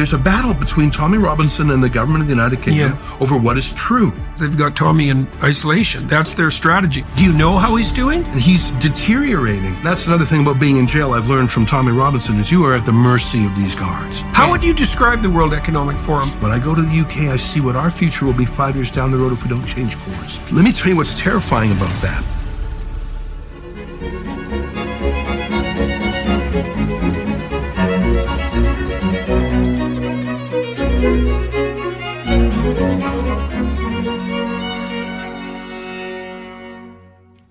There's a battle between Tommy Robinson and the government of the United Kingdom over what is true. They've got Tommy in isolation. That's their strategy. Do you know how he's doing? And he's deteriorating. That's another thing about being in jail I've learned from Tommy Robinson is you are at the mercy of these guards. How would you describe the World Economic Forum? When I go to the UK, I see what our future will be 5 years down the road if we don't change course. Let me tell you what's terrifying about that.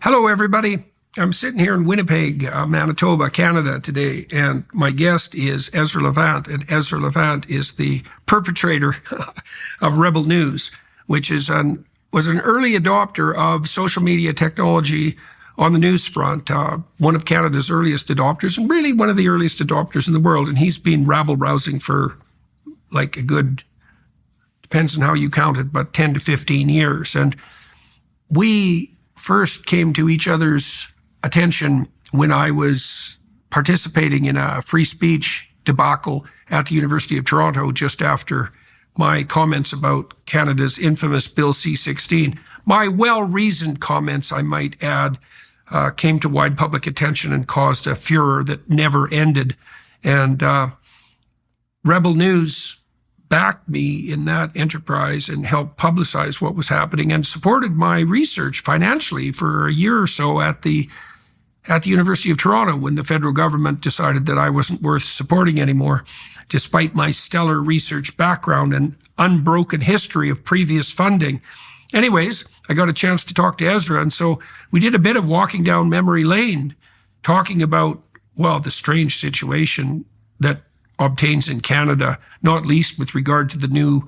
Hello, everybody. I'm sitting here in Winnipeg, Manitoba, Canada today, and my guest is Ezra Levant, and Ezra Levant is the perpetrator of Rebel News, which was an early adopter of social media technology on the news front, one of Canada's earliest adopters, and really one of the earliest adopters in the world. And he's been rabble-rousing for like a good, depends on how you count it, but 10 to 15 years. And we first came to each other's attention when I was participating in a free speech debacle at the University of Toronto just after my comments about Canada's infamous Bill C-16. My well-reasoned comments, I might add, came to wide public attention and caused a furor that never ended. And Rebel News backed me in that enterprise and helped publicize what was happening and supported my research financially for a year or so at the University of Toronto when the federal government decided that I wasn't worth supporting anymore, despite my stellar research background and unbroken history of previous funding. Anyways, I got a chance to talk to Ezra, and so we did a bit of walking down memory lane, talking about, well, the strange situation that obtains in Canada, not least with regard to the new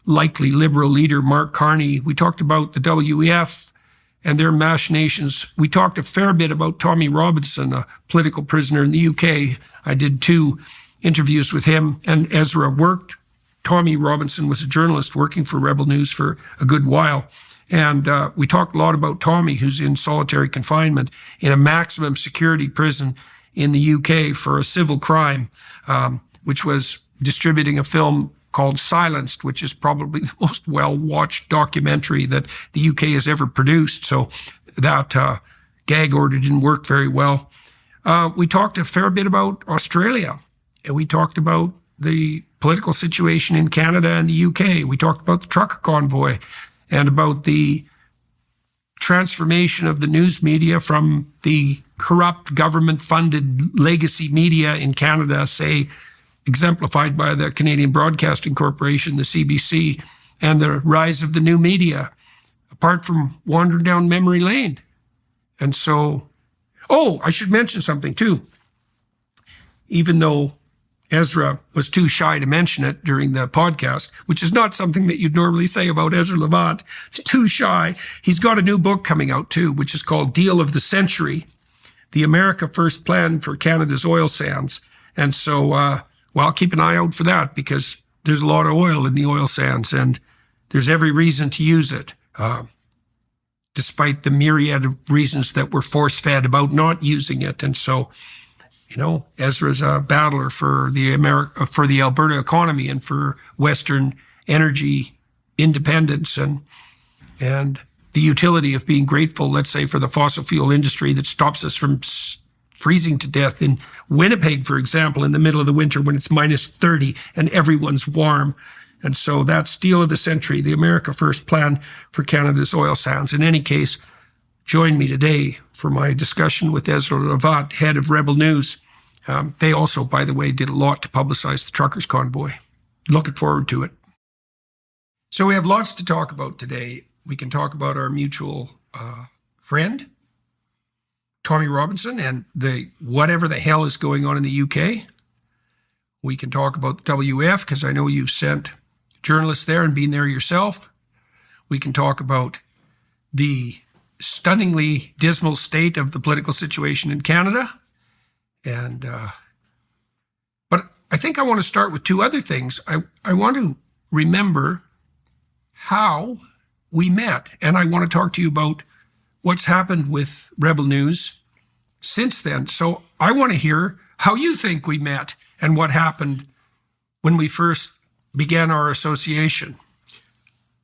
likely Liberal leader, Mark Carney. We talked about the WEF and their machinations. We talked a fair bit about Tommy Robinson, a political prisoner in the UK. I did 2 interviews with him, and Ezra worked. Tommy Robinson was a journalist working for Rebel News for a good while. And we talked a lot about Tommy, who's in solitary confinement in a maximum security prison in the UK for a civil crime, which was distributing a film called Silenced, which is probably the most well-watched documentary that the UK has ever produced. So that gag order didn't work very well. We talked a fair bit about Australia, and we talked about the political situation in Canada and the UK. We talked about the trucker convoy and about the transformation of the news media from the corrupt government-funded legacy media in Canada, say, exemplified by the Canadian Broadcasting Corporation, the CBC, and the rise of the new media, apart from wandering down memory lane. And so, I should mention something too. Even though Ezra was too shy to mention it during the podcast, which is not something that you'd normally say about Ezra Levant, too shy. He's got a new book coming out too, which is called Deal of the Century, the America First Plan for Canada's Oil Sands. And so, well, keep an eye out for that because there's a lot of oil in the oil sands and there's every reason to use it, despite the myriad of reasons that we're force-fed about not using it. And so, you know, Ezra's a battler for the Alberta economy and for Western energy independence and the utility of being grateful, let's say, for the fossil fuel industry that stops us from freezing to death in Winnipeg, for example, in the middle of the winter when it's minus 30 and everyone's warm. And so that's Deal of the Century, the America First Plan for Canada's Oil Sands. In any case, join me today for my discussion with Ezra Levant, head of Rebel News. They also, by the way, did a lot to publicize the truckers' convoy. Looking forward to it. So we have lots to talk about today. We can talk about our mutual friend, Tommy Robinson, and the whatever the hell is going on in the UK. We can talk about the WF because I know you've sent journalists there and been there yourself. We can talk about the stunningly dismal state of the political situation in Canada. And but I think I want to start with 2 other things. I want to remember how we met, and I want to talk to you about what's happened with Rebel News since then. So I want to hear how you think we met and what happened when we first began our association?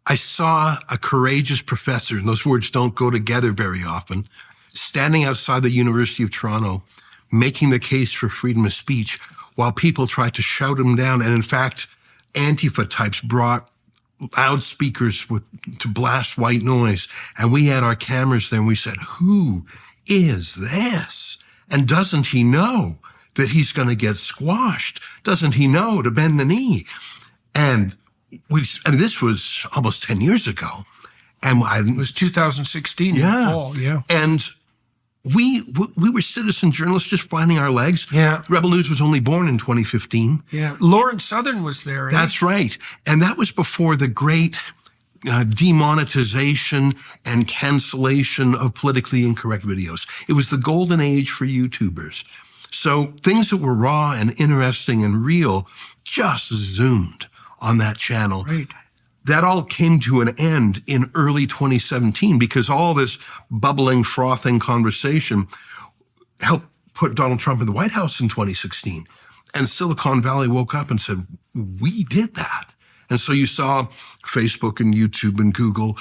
I saw a courageous professor, and those words don't go together very often, standing outside the University of Toronto, making the case for freedom of speech while people tried to shout him down. And in fact, Antifa types brought loudspeakers to blast white noise. And we had our cameras there and we said, who is this? And doesn't he know that he's going to get squashed? Doesn't he know to bend the knee? And this was almost 10 years ago. And it was 2016 in the fall, yeah. And we were citizen journalists just finding our legs. Yeah. Rebel News was only born in 2015. Yeah. Lawrence Southern was there. That's right. And that was before the great demonetization and cancellation of politically incorrect videos. It was the golden age for YouTubers. So things that were raw and interesting and real just zoomed on that channel. Right. That all came to an end in early 2017 because all this bubbling, frothing conversation helped put Donald Trump in the White House in 2016. And Silicon Valley woke up and said, we did that. And so you saw Facebook and YouTube and Google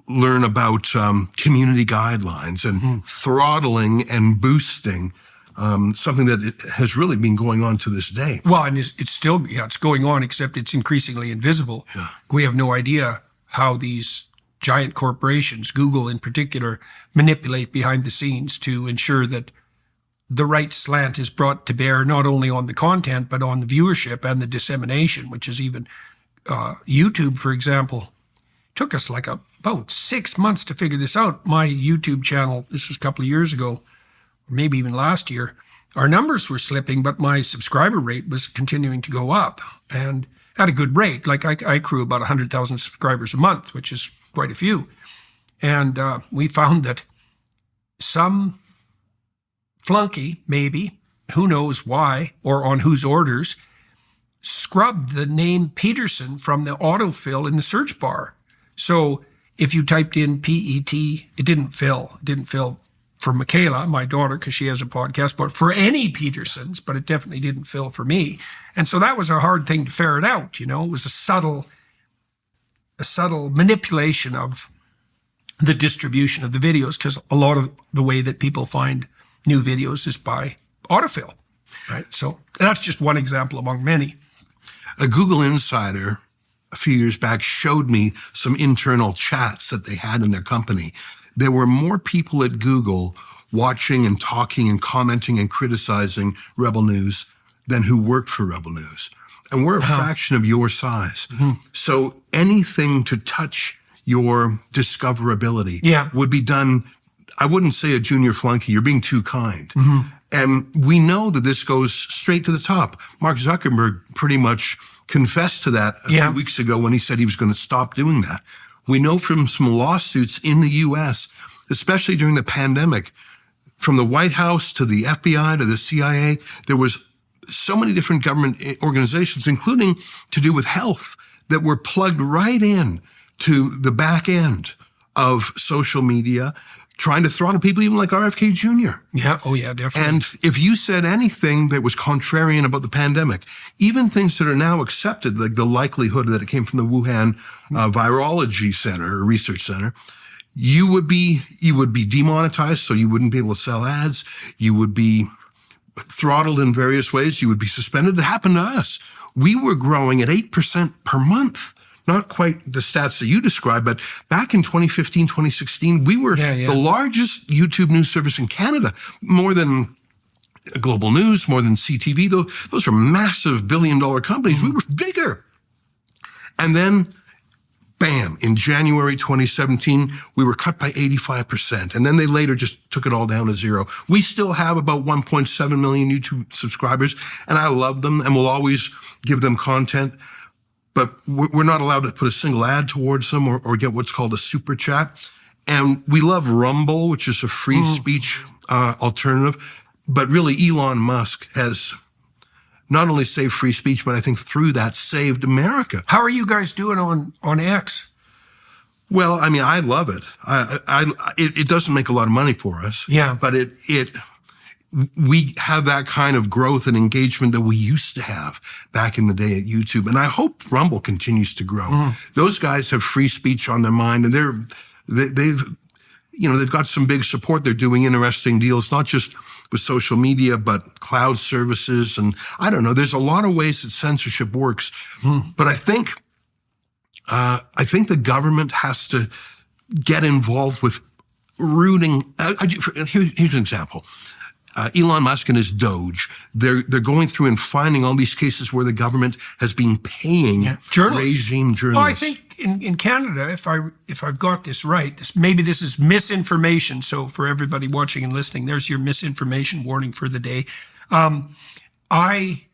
learn about community guidelines and throttling and boosting, something that has really been going on to this day. Well, and it's still, it's going on, except it's increasingly invisible. Yeah. We have no idea how these giant corporations, Google in particular, manipulate behind the scenes to ensure that the right slant is brought to bear not only on the content, but on the viewership and the dissemination, which is even YouTube, for example. Took us like about 6 months to figure this out. My YouTube channel, this was a couple of years ago, maybe even last year, our numbers were slipping, but my subscriber rate was continuing to go up and at a good rate. Like I accrue about 100,000 subscribers a month, which is quite a few. And we found that some flunky, maybe, who knows why or on whose orders, scrubbed the name Peterson from the autofill in the search bar. So if you typed in P-E-T, it didn't fill. It didn't fill for Michaela, my daughter, because she has a podcast, but for any Petersons, but it definitely didn't fill for me. And so that was a hard thing to ferret out, It was a subtle manipulation of the distribution of the videos, because a lot of the way that people find new videos is by autofill, right? So that's just one example among many. A Google insider a few years back showed me some internal chats that they had in their company. There were more people at Google watching and talking and commenting and criticizing Rebel News than who worked for Rebel News. And we're a fraction of your size. So anything to touch your discoverability would be done, I wouldn't say a junior flunky, you're being too kind. And we know that this goes straight to the top. Mark Zuckerberg pretty much confessed to that a few weeks ago when he said he was going to stop doing that. We know from some lawsuits in the U.S., especially during the pandemic, from the White House to the FBI to the CIA, there was so many different government organizations, including to do with health, that were plugged right in to the back end of social media, trying to throttle people, even like RFK Jr. Yeah, oh yeah, definitely. And if you said anything that was contrarian about the pandemic, even things that are now accepted, like the likelihood that it came from the Wuhan Virology Center or Research Center, you would be demonetized, so you wouldn't be able to sell ads. You would be throttled in various ways. You would be suspended. It happened to us. We were growing at 8% per month. Not quite the stats that you described, but back in 2015, 2016, we were the largest YouTube news service in Canada, more than Global News, more than CTV. Those are massive billion-dollar companies. We were bigger. And then, bam, in January 2017, we were cut by 85%. And then they later just took it all down to zero. We still have about 1.7 million YouTube subscribers, and I love them, and we'll always give them content. But we're not allowed to put a single ad towards them or get what's called a super chat. And we love Rumble, which is a free speech alternative. But really, Elon Musk has not only saved free speech, but I think through that saved America. How are you guys doing on X? Well, I mean, I love it. It doesn't make a lot of money for us. Yeah. But we have that kind of growth and engagement that we used to have back in the day at YouTube. And I hope Rumble continues to grow. Those guys have free speech on their mind, and they've got some big support. They're doing interesting deals, not just with social media, but cloud services. And I don't know, there's a lot of ways that censorship works. But I think the government has to get involved with rooting. Here's an example. Elon Musk and his Doge, they're going through and finding all these cases where the government has been paying regime journalists. Well, I think in Canada, if I've got this right, maybe this is misinformation. So for everybody watching and listening, there's your misinformation warning for the day. I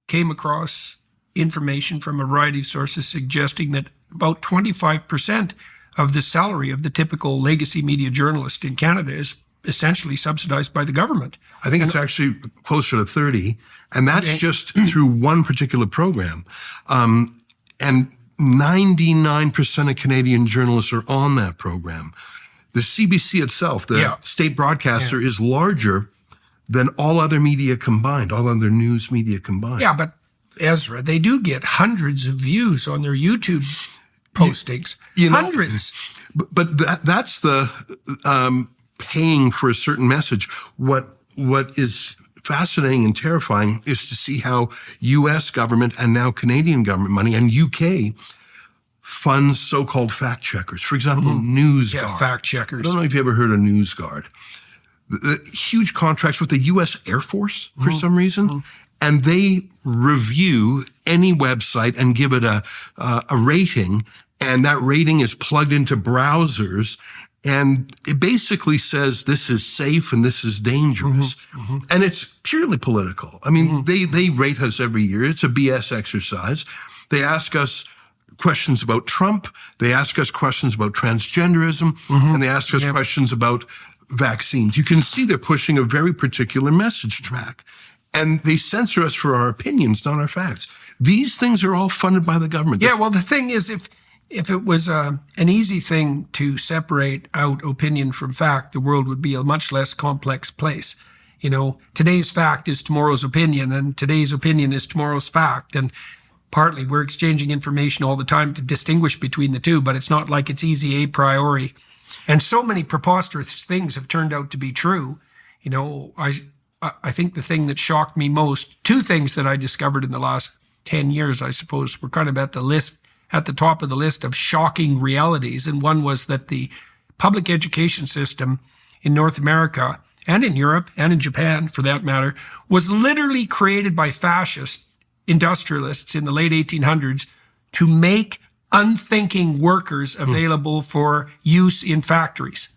came across information from a variety of sources suggesting that about 25% of the salary of the typical legacy media journalist in Canada is essentially subsidized by the government. I think it's actually closer to 30, and that's just through one particular program. And 99% of Canadian journalists are on that program. The CBC itself, the state broadcaster, is larger than all other media combined, all other news media combined. Yeah, but Ezra, they do get hundreds of views on their YouTube postings. Hundreds. But that's the paying for a certain message. What is fascinating and terrifying is to see how U.S. government and now Canadian government money and UK funds so-called fact checkers. For example, NewsGuard. Yeah, fact checkers. I don't know if you ever heard of NewsGuard. The huge contracts with the U.S. Air Force for some reason. And they review any website and give it a rating. And that rating is plugged into browsers. And it basically says this is safe and this is dangerous. And it's purely political. I mean, they rate us every year. It's a BS exercise. They ask us questions about Trump. They ask us questions about transgenderism. And they ask us questions about vaccines. You can see they're pushing a very particular message track. And they censor us for our opinions, not our facts. These things are all funded by the government. Yeah, well, the thing is, if it was an easy thing to separate out opinion from fact, the world would be a much less complex place. You know, today's fact is tomorrow's opinion, and today's opinion is tomorrow's fact. And partly we're exchanging information all the time to distinguish between the two, but it's not like it's easy a priori. And so many preposterous things have turned out to be true. You know, I think the thing that shocked me most, two things that I discovered in the last 10 years, I suppose, were kind of at the top of the list of shocking realities. And one was that the public education system in North America and in Europe and in Japan, for that matter, was literally created by fascist industrialists in the late 1800s to make unthinking workers available for use in factories.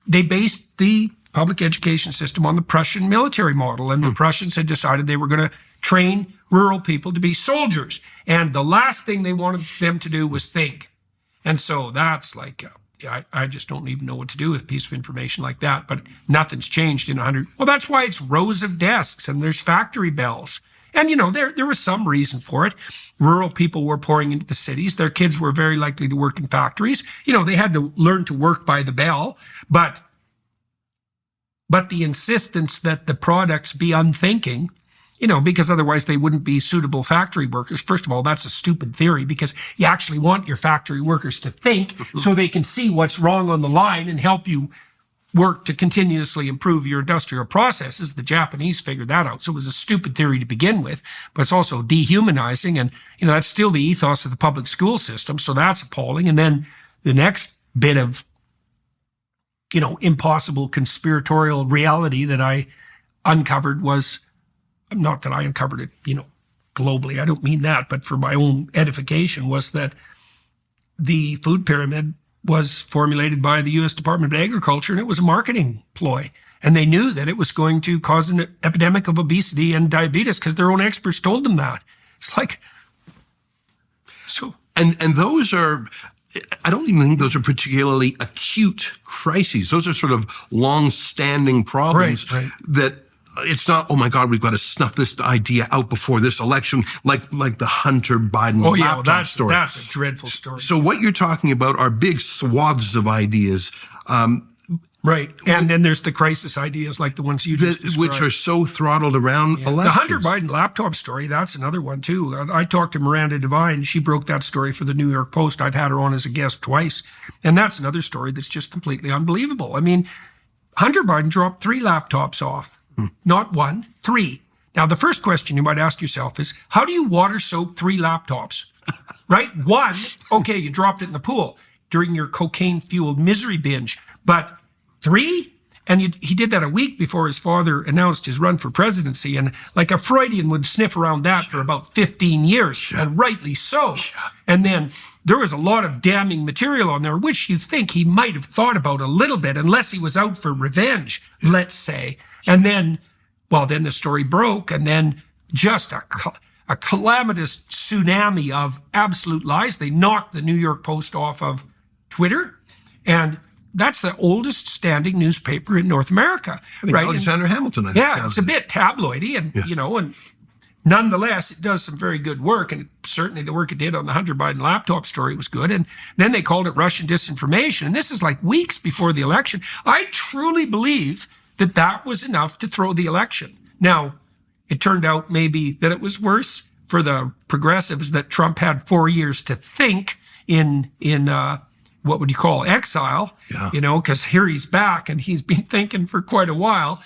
They based the public education system on the Prussian military model, and the Prussians had decided they were going to train rural people to be soldiers. And the last thing they wanted them to do was think. And so that's like, I just don't even know what to do with a piece of information like that, but nothing's changed in 100. Well, that's why it's rows of desks and there's factory bells. And, you know, there was some reason for it. Rural people were pouring into the cities. Their kids were very likely to work in factories. You know, they had to learn to work by the bell, but the insistence that the products be unthinking, you know, because otherwise they wouldn't be suitable factory workers. First of all, that's a stupid theory because you actually want your factory workers to think so they can see what's wrong on the line and help you work to continuously improve your industrial processes. The Japanese figured that out. So it was a stupid theory to begin with, but it's also dehumanizing. And, you know, that's still the ethos of the public school system. So that's appalling. And then the next bit of, you know, impossible conspiratorial reality that I uncovered was, not that I uncovered it, you know, globally, I don't mean that, but for my own edification, was that the food pyramid was formulated by the U.S. Department of Agriculture, and it was a marketing ploy. And they knew that it was going to cause an epidemic of obesity and diabetes because their own experts told them that. It's like, so. And those are, I don't even think those are particularly acute crises. Those are sort of long-standing problems that it's not, oh my God, we've got to snuff this idea out before this election, like the Hunter Biden laptop story. That's a dreadful story. So what you're talking about are big swaths of ideas. Right. And then there's the crisis ideas like the ones you just described. Which are so throttled around elections. The Hunter Biden laptop story, that's another one too. I talked to Miranda Devine. She broke that story for the New York Post. I've had her on as a guest twice. And that's another story that's just completely unbelievable. I mean, Hunter Biden dropped 3 laptops off. Not 1, 3. Now, the first question you might ask yourself is, how do you water soak 3 laptops? Right? 1, okay, you dropped it in the pool during your cocaine-fueled misery binge. But 3? And he did that a week before his father announced his run for presidency. And like a Freudian would sniff around that for about 15 years, and rightly so. And then there was a lot of damning material on there, which you think he might have thought about a little bit, unless he was out for revenge, let's say. And then, well, then the story broke, and then just a calamitous tsunami of absolute lies. They knocked the New York Post off of Twitter, and that's the oldest standing newspaper in North America. Right? Alexander Hamilton, I think. Yeah, it's a bit tabloidy, and and nonetheless, it does some very good work, and certainly the work it did on the Hunter Biden laptop story was good. And then they called it Russian disinformation, and this is like weeks before the election. I truly believe that that was enough to throw the election. Now, it turned out maybe that it was worse for the progressives that Trump had 4 years to think in what would you call exile, because here he's back and he's been thinking for quite a while.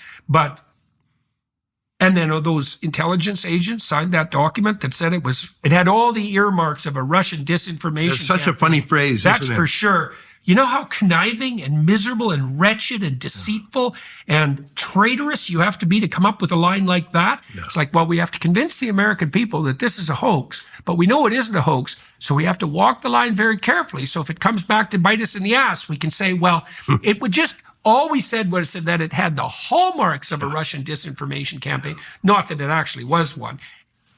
And then those intelligence agents signed that document that said it had all the earmarks of a Russian disinformation. That's such a funny phrase. That's for sure. You know how conniving and miserable and wretched and deceitful and traitorous you have to be to come up with a line like that? Yeah. It's like, well, we have to convince the American people that this is a hoax, but we know it isn't a hoax, so we have to walk the line very carefully. So if it comes back to bite us in the ass, we can say, well, it would just, all we said was that it had the hallmarks of a Russian disinformation campaign, not that it actually was one.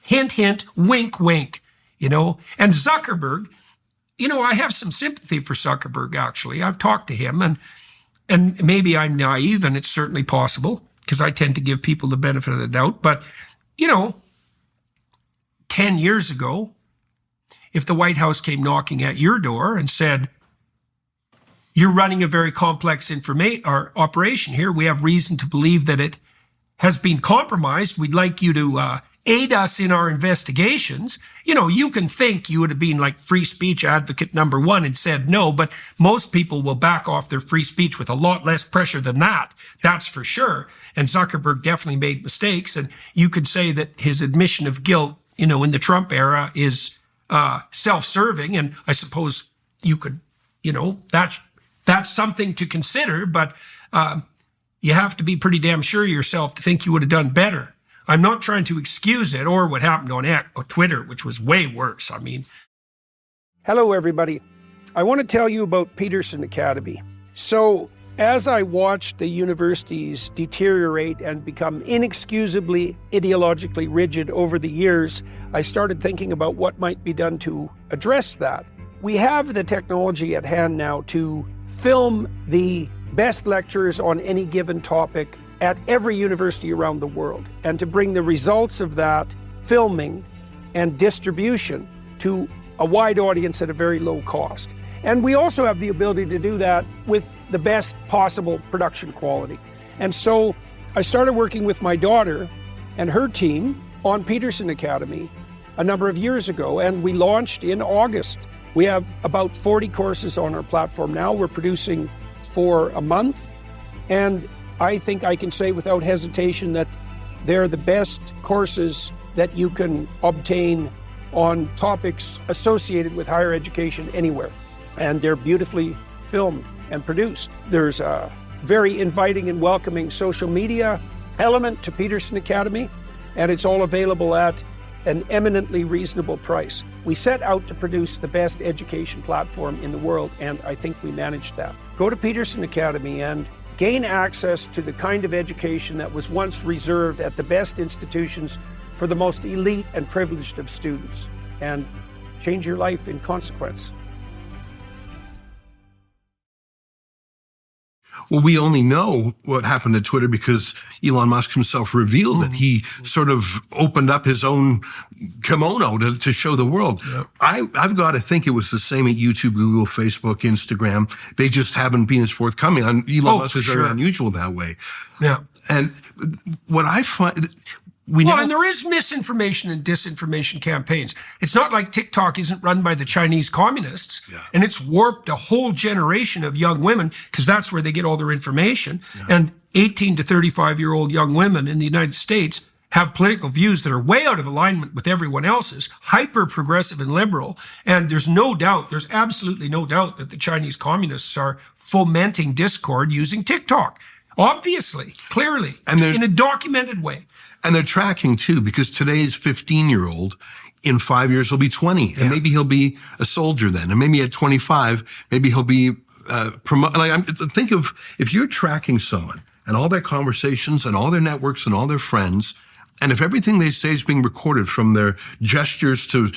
Hint, hint, wink, wink, And Zuckerberg, I have some sympathy for Zuckerberg, actually. I've talked to him, and maybe I'm naive, and it's certainly possible, because I tend to give people the benefit of the doubt. But, 10 years ago, if the White House came knocking at your door and said, you're running a very complex operation here, we have reason to believe that it has been compromised, we'd like you to aid us in our investigations, you can think you would have been like free speech advocate number 1 and said no, but most people will back off their free speech with a lot less pressure than that. That's for sure. And Zuckerberg definitely made mistakes. And you could say that his admission of guilt, in the Trump era is self-serving. And I suppose you could, that's something to consider, but you have to be pretty damn sure of yourself to think you would have done better. I'm not trying to excuse it or what happened on Twitter, which was way worse. Hello, everybody. I want to tell you about Peterson Academy. So, as I watched the universities deteriorate and become inexcusably ideologically rigid over the years, I started thinking about what might be done to address that. We have the technology at hand now to film the best lectures on any given topic at every university around the world, and to bring the results of that filming and distribution to a wide audience at a very low cost. And we also have the ability to do that with the best possible production quality. And so I started working with my daughter and her team on Peterson Academy a number of years ago, and we launched in August. We have about 40 courses on our platform now. We're producing for a month, and I think I can say without hesitation that they're the best courses that you can obtain on topics associated with higher education anywhere. And they're beautifully filmed and produced. There's a very inviting and welcoming social media element to Peterson Academy, and it's all available at an eminently reasonable price. We set out to produce the best education platform in the world, and I think we managed that. Go to Peterson Academy and gain access to the kind of education that was once reserved at the best institutions for the most elite and privileged of students, and change your life in consequence. Well, we only know what happened to Twitter because Elon Musk himself revealed it. He sort of opened up his own kimono to show the world. Yep. I've got to think it was the same at YouTube, Google, Facebook, Instagram. They just haven't been as forthcoming. Elon Musk is very unusual that way. Yeah. And what I find... And there is misinformation and disinformation campaigns. It's not like TikTok isn't run by the Chinese communists, and it's warped a whole generation of young women because that's where they get all their information. Yeah. And 18 to 35-year-old young women in the United States have political views that are way out of alignment with everyone else's, hyper progressive and liberal. And there's absolutely no doubt that the Chinese communists are fomenting discord using TikTok. Obviously, clearly, and in a documented way. And they're tracking too, because today's 15-year-old in 5 years will be 20, and maybe he'll be a soldier then, and maybe at 25, maybe he'll be think of if you're tracking someone and all their conversations and all their networks and all their friends, and if everything they say is being recorded from their gestures to,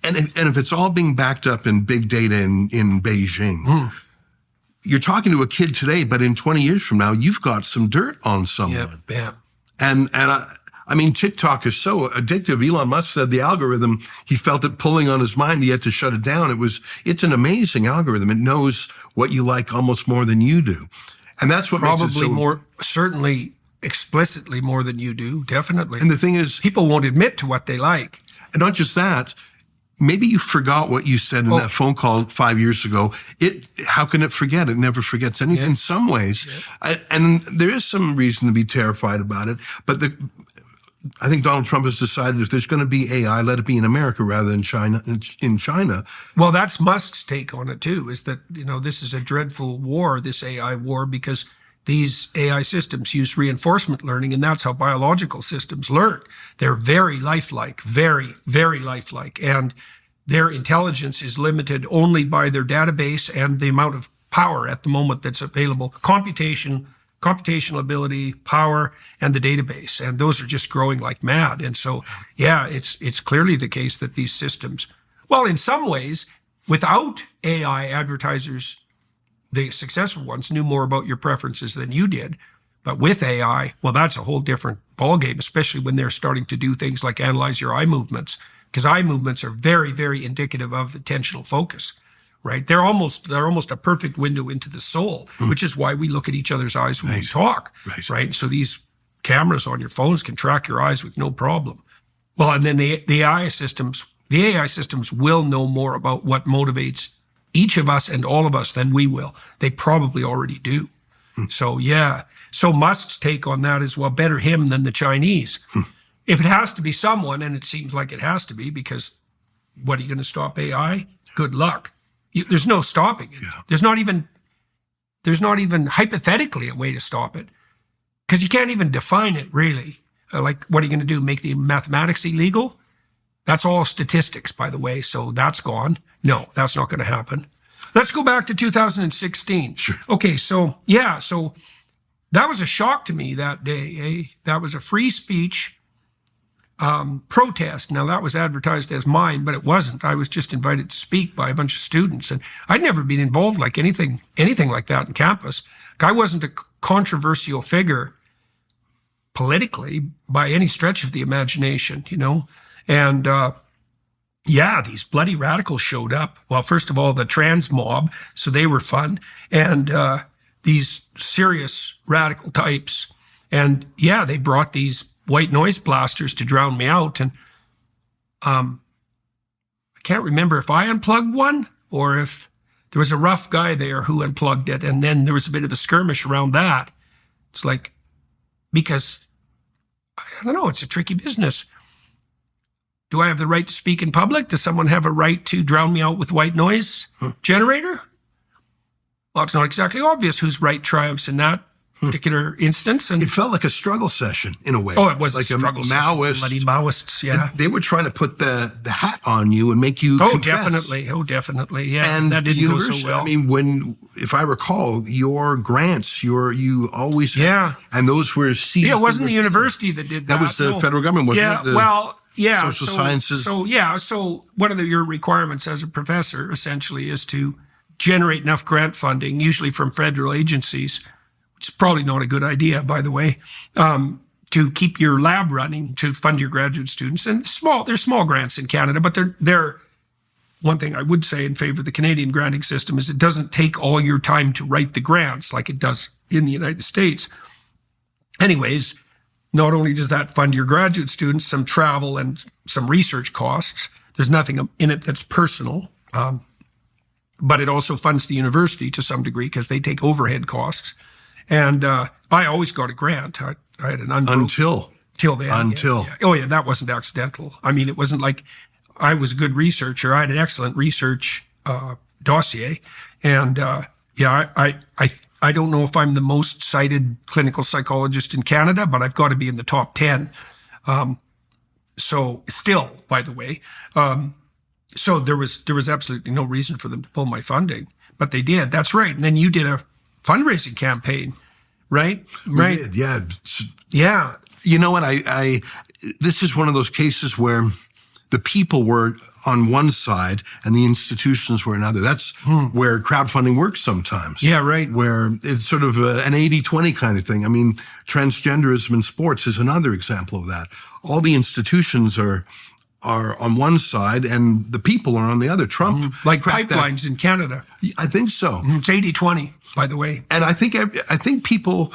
and if it's all being backed up in big data in Beijing. You're talking to a kid today, but in 20 years from now, you've got some dirt on someone. Yeah. And I mean, TikTok is so addictive. Elon Musk said the algorithm, he felt it pulling on his mind. He had to shut it down. It's an amazing algorithm. It knows what you like almost more than you do. And that's what makes it so... more, certainly explicitly more than you do, definitely. And the thing is... people won't admit to what they like. And not just that, maybe you forgot what you said in that phone call 5 years ago. How can it forget? It never forgets anything in some ways. Yeah. And there is some reason to be terrified about it. But I think Donald Trump has decided if there's going to be AI, let it be in America rather than in China. Well, that's Musk's take on it too, is that, this is a dreadful war, this AI war, because these AI systems use reinforcement learning, and that's how biological systems learn. They're very lifelike, very, very lifelike. And their intelligence is limited only by their database and the amount of power at the moment that's available. Computational ability, power, and the database. And those are just growing like mad. And so, it's clearly the case that these systems, well, in some ways, without AI, advertisers, the successful ones, knew more about your preferences than you did. But with AI, well, that's a whole different ballgame, especially when they're starting to do things like analyze your eye movements, because eye movements are very, very indicative of attentional focus, right? They're almost a perfect window into the soul, which is why we look at each other's eyes when we talk, right? So these cameras on your phones can track your eyes with no problem. Well, and then the AI systems will know more about what motivates each of us and all of us than we will. They probably already do. So, So Musk's take on that is, well, better him than the Chinese. If it has to be someone, and it seems like it has to be, because what are you going to stop AI? Good luck. There's no stopping it. Yeah. There's not even hypothetically a way to stop it, because you can't even define it really. Like, what are you going to do? Make the mathematics illegal? That's all statistics, by the way. So that's gone. No, that's not going to happen. Let's go back to 2016. Sure. Okay, so that was a shock to me that day. That was a free speech protest. Now, that was advertised as mine, but it wasn't. I was just invited to speak by a bunch of students, and I'd never been involved like anything like that in campus. I wasn't a controversial figure politically by any stretch of the imagination, and these bloody radicals showed up. Well, first of all, the trans mob, so they were fun, and these serious radical types, and they brought these white noise blasters to drown me out. And I can't remember if I unplugged one or if there was a rough guy there who unplugged it. And then there was a bit of a skirmish around that. It's like, because, I don't know, it's a tricky business. Do I have the right to speak in public? Does someone have a right to drown me out with white noise generator? Well, it's not exactly obvious whose right triumphs in that particular instance. And it felt like a struggle session in a way. Oh, it was like a struggle session. Bloody Maoists, They were trying to put the hat on you and make you confess. Definitely. Yeah, and that didn't go so well. I mean, if I recall, your grants, you always and those were seized. Yeah, it wasn't the university that did that. That was the federal government, wasn't it? Social sciences. So one of your requirements as a professor essentially is to generate enough grant funding, usually from federal agencies, it's probably not a good idea, by the way, to keep your lab running to fund your graduate students. And there's small grants in Canada, but they're one thing I would say in favor of the Canadian granting system is it doesn't take all your time to write the grants like it does in the United States. Anyways, not only does that fund your graduate students some travel and some research costs, there's nothing in it that's personal, but it also funds the university to some degree because they take overhead costs. And I always got a grant. I had an Until then. Until. Yeah. Oh, yeah, that wasn't accidental. I mean, it wasn't like I was a good researcher. I had an excellent research dossier. And I don't know if I'm the most cited clinical psychologist in Canada, but I've got to be in the top 10. So still, by the way, so there was absolutely no reason for them to pull my funding, but they did. That's right. And then you did a fundraising campaign, right? We did, yeah. Yeah. You know what? This is one of those cases where the people were on one side and the institutions were another. That's where crowdfunding works sometimes. Yeah, right. Where it's sort of an 80-20 kind of thing. I mean, transgenderism in sports is another example of that. All the institutions are on one side and the people are on the other. Trump. Like pipelines in Canada. I think so. It's 80-20, by the way. And I think people,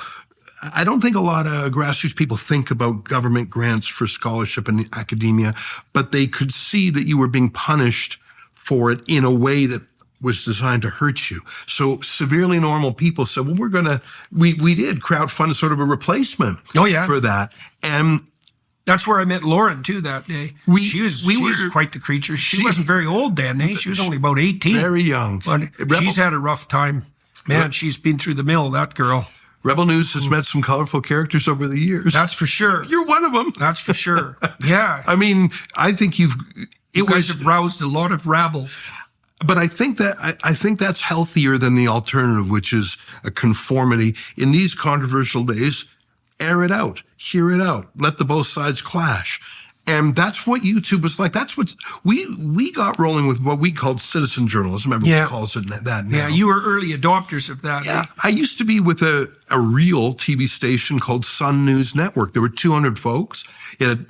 I don't think a lot of grassroots people think about government grants for scholarship in academia, but they could see that you were being punished for it in a way that was designed to hurt you. So severely normal people said, well, we did crowdfund sort of a replacement for that. And that's where I met Lauren, too, that day. She was quite the creature. She wasn't very old then, eh? She was only about 18. Very young. But she's had a rough time. Man, she's been through the mill, that girl. Rebel News has met some colorful characters over the years. That's for sure. You're one of them. That's for sure. Yeah. I mean, I think you guys have roused a lot of rabble. But I think that's healthier than the alternative, which is a conformity. In these controversial days, air it out, hear it out, let the both sides clash. And that's what YouTube was like. That's what we got rolling with what we called citizen journalism. Everyone calls it that now. Yeah, you were early adopters of that. Yeah, I used to be with a real TV station called Sun News Network. There were 200 folks. It had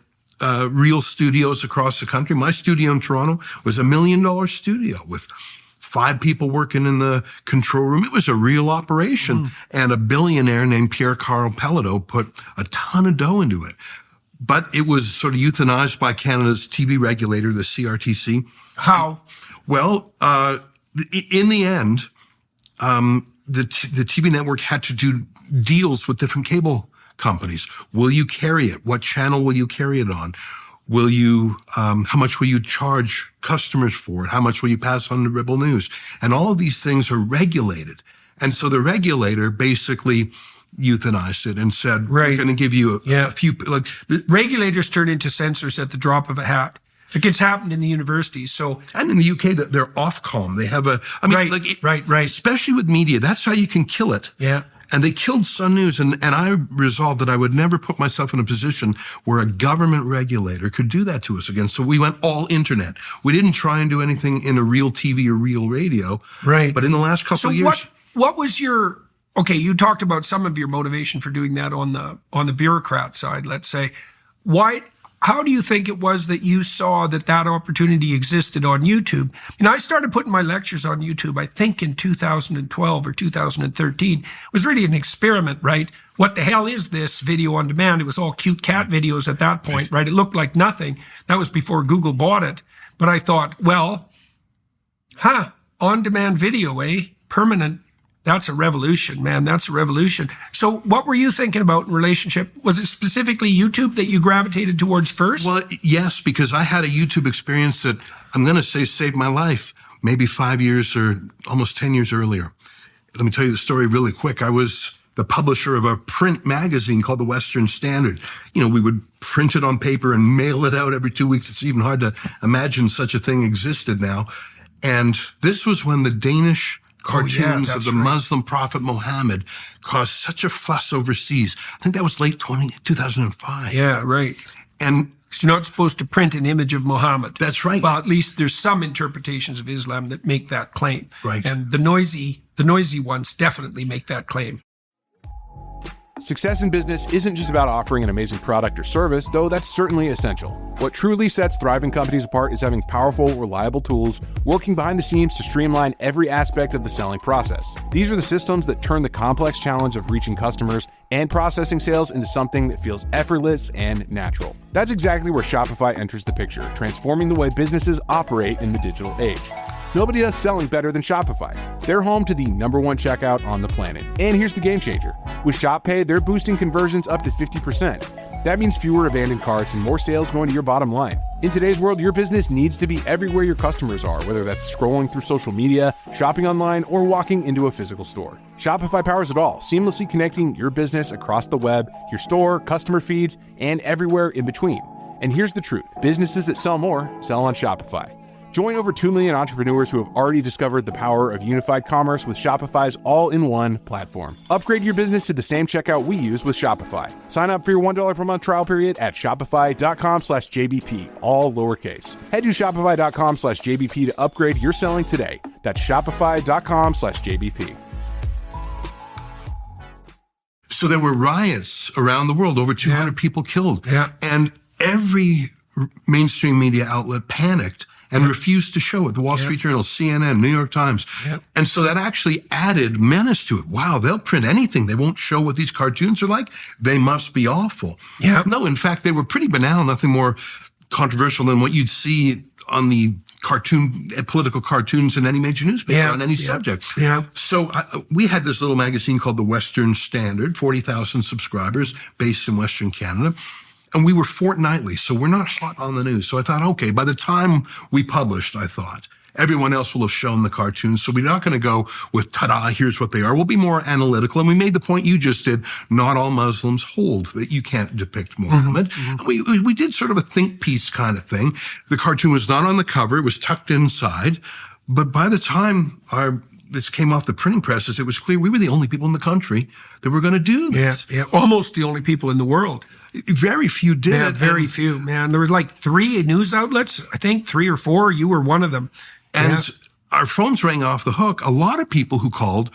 real studios across the country. My studio in Toronto was $1 million studio with 5 people working in the control room. It was a real operation. And a billionaire named Pierre-Carl Pelletot put a ton of dough into it. But it was sort of euthanized by Canada's TV regulator, the CRTC. How? Well, in the end, the TV network had to do deals with different cable companies. Will you carry it? What channel will you carry it on? Will you? How much will you charge customers for it? How much will you pass on to Rebel News? And all of these things are regulated. And so the regulator basically euthanized it and said, we're going to give you a few. Like regulators turn into censors at the drop of a hat. It gets happened in the universities. So, and in the UK, that they're Ofcom. They have right. Especially with media, that's how you can kill it. Yeah. And they killed Sun News, and I resolved that I would never put myself in a position where a government regulator could do that to us again. So we went all internet. We didn't try and do anything in a real TV or real radio. Right. But in the last couple of years, what was your? Okay, you talked about some of your motivation for doing that on the bureaucrat side, let's say. How do you think it was that you saw that opportunity existed on YouTube? And I started putting my lectures on YouTube, I think in 2012 or 2013. It was really an experiment, right? What the hell is this video on demand? It was all cute cat videos at that point, right? It looked like nothing. That was before Google bought it. But I thought, well, on-demand video, permanent. That's a revolution, man. That's a revolution. So what were you thinking about in relationship? Was it specifically YouTube that you gravitated towards first? Well, yes, because I had a YouTube experience that I'm going to say saved my life maybe 5 years or almost 10 years earlier. Let me tell you the story really quick. I was the publisher of a print magazine called the Western Standard. You know, we would print it on paper and mail it out every 2 weeks. It's even hard to imagine such a thing existed now. And this was when the Danish cartoons of the Muslim prophet Muhammad caused such a fuss overseas. I think that was late 2005. Yeah, right. And you're not supposed to print an image of Muhammad. That's right. Well, at least there's some interpretations of Islam that make that claim. Right. And the noisy ones definitely make that claim. Success in business isn't just about offering an amazing product or service, though that's certainly essential. What truly sets thriving companies apart is having powerful, reliable tools working behind the scenes to streamline every aspect of the selling process. These are the systems that turn the complex challenge of reaching customers and processing sales into something that feels effortless and natural. That's exactly where Shopify enters the picture, transforming the way businesses operate in the digital age. Nobody does selling better than Shopify. They're home to the #1 checkout on the planet. And here's the game changer. With Shop Pay, they're boosting conversions up to 50%. That means fewer abandoned carts and more sales going to your bottom line. In today's world, your business needs to be everywhere your customers are, whether that's scrolling through social media, shopping online, or walking into a physical store. Shopify powers it all, seamlessly connecting your business across the web, your store, customer feeds, and everywhere in between. And here's the truth. Businesses that sell more sell on Shopify. Join over 2 million entrepreneurs who have already discovered the power of unified commerce with Shopify's all-in-one platform. Upgrade your business to the same checkout we use with Shopify. Sign up for your $1 per month trial period at shopify.com/JBP, all lowercase. Head to shopify.com/JBP to upgrade your selling today. That's shopify.com/JBP. So there were riots around the world, over 200 people killed. Yeah. And every mainstream media outlet panicked and refused to show it. The Wall Street Journal, CNN, New York Times. And so that actually added menace to it. Wow, they'll print anything. They won't show what these cartoons are like. They must be awful. No, in fact, they were pretty banal, nothing more controversial than what you'd see on the political cartoons in any major newspaper on any subject. So we had this little magazine called the Western Standard, 40,000 subscribers based in Western Canada. And we were fortnightly, so we're not hot on the news. So I thought, okay, by the time we published, I thought, everyone else will have shown the cartoons. So we're not going to go with, ta-da, here's what they are. We'll be more analytical. And we made the point you just did, not all Muslims hold that you can't depict Muhammad. We did sort of a think piece kind of thing. The cartoon was not on the cover. It was tucked inside. But by the time this came off the printing presses, it was clear we were the only people in the country that were going to do this. Almost the only people in the world. Very few did it. Very few, man. There were like 3 news outlets, I think 3 or 4. You were one of them. And our phones rang off the hook. A lot of people who called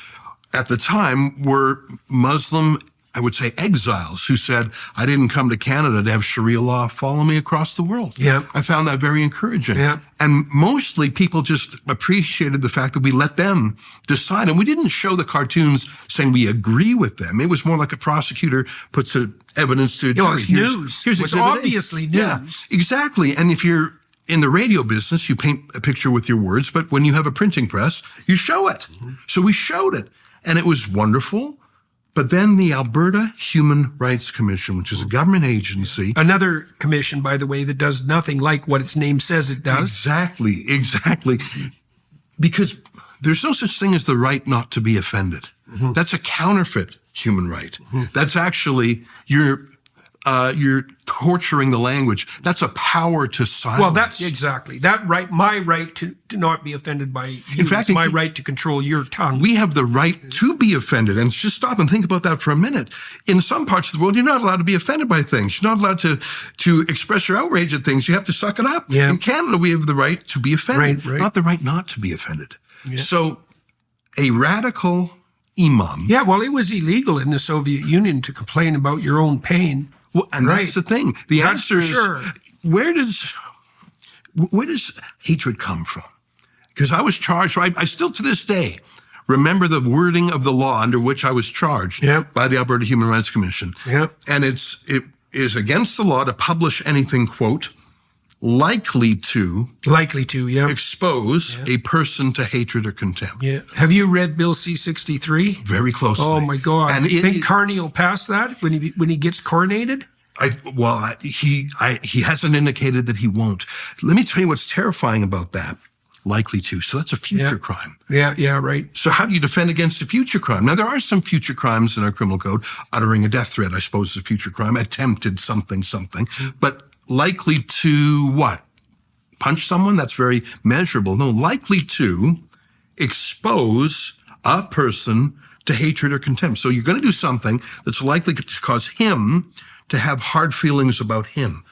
at the time were Muslim, I would say, exiles who said, I didn't come to Canada to have Sharia law follow me across the world. I found that very encouraging. And mostly people just appreciated the fact that we let them decide. And we didn't show the cartoons saying we agree with them. It was more like a prosecutor puts evidence to a jury. It's news. It's obviously news. Exactly. And if you're in the radio business, you paint a picture with your words, but when you have a printing press, you show it. So we showed it, and it was wonderful. But then the Alberta Human Rights Commission, which is a government agency. Another commission, by the way, that does nothing like what its name says it does. Exactly. Because there's no such thing as the right not to be offended. That's a counterfeit human right. That's actually you're torturing the language. That's a power to silence. Well, that's exactly that right. My right to not be offended by you. In fact, my right to control your tongue. We have the right to be offended. And just stop and think about that for a minute. In some parts of the world, you're not allowed to be offended by things. You're not allowed to express your outrage at things. You have to suck it up. In Canada, we have the right to be offended, not the right not to be offended. So a radical imam. Well, it was illegal in the Soviet Union to complain about your own pain. Well, and that's the thing. The answer is, where does hatred come from? Because I was charged, I still to this day remember the wording of the law under which I was charged by the Alberta Human Rights Commission. And it is against the law to publish anything, quote, likely to expose a person to hatred or contempt. Have you read Bill C-63? Very closely. Oh my God! And you think Carney will pass that when he gets coronated? He hasn't indicated that he won't. Let me tell you what's terrifying about that. Likely to. So that's a future crime. Right. So how do you defend against a future crime? Now, there are some future crimes in our criminal code. Uttering a death threat, I suppose, is a future crime. Attempted something. But likely to what? Punch someone? That's very measurable. No, likely to expose a person to hatred or contempt. So you're going to do something that's likely to cause him to have hard feelings about him.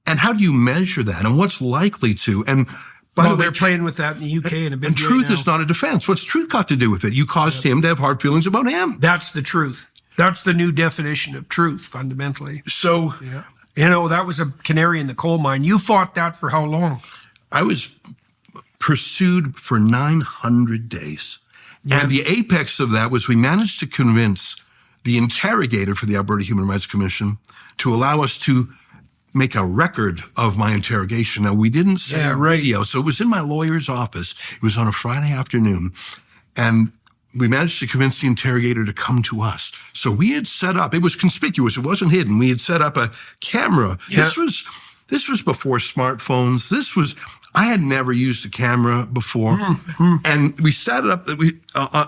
And how do you measure that? And what's likely to? And by the way, they're playing with that in the UK in a big way. And truth is not a defense. What's truth got to do with it? You caused him to have hard feelings about him. That's the truth. That's the new definition of truth, fundamentally. So Yeah. You know, that was a canary in the coal mine. You fought that for how long? I was pursued for 900 days. And the apex of that was we managed to convince the interrogator for the Alberta Human Rights Commission to allow us to make a record of my interrogation. Now, we didn't say radio, so it was in my lawyer's office. It was on a Friday afternoon. And we managed to convince the interrogator to come to us. So we had set up, it was conspicuous, it wasn't hidden. We had set up a camera. Yeah. This was before smartphones. I had never used a camera before. And we set it up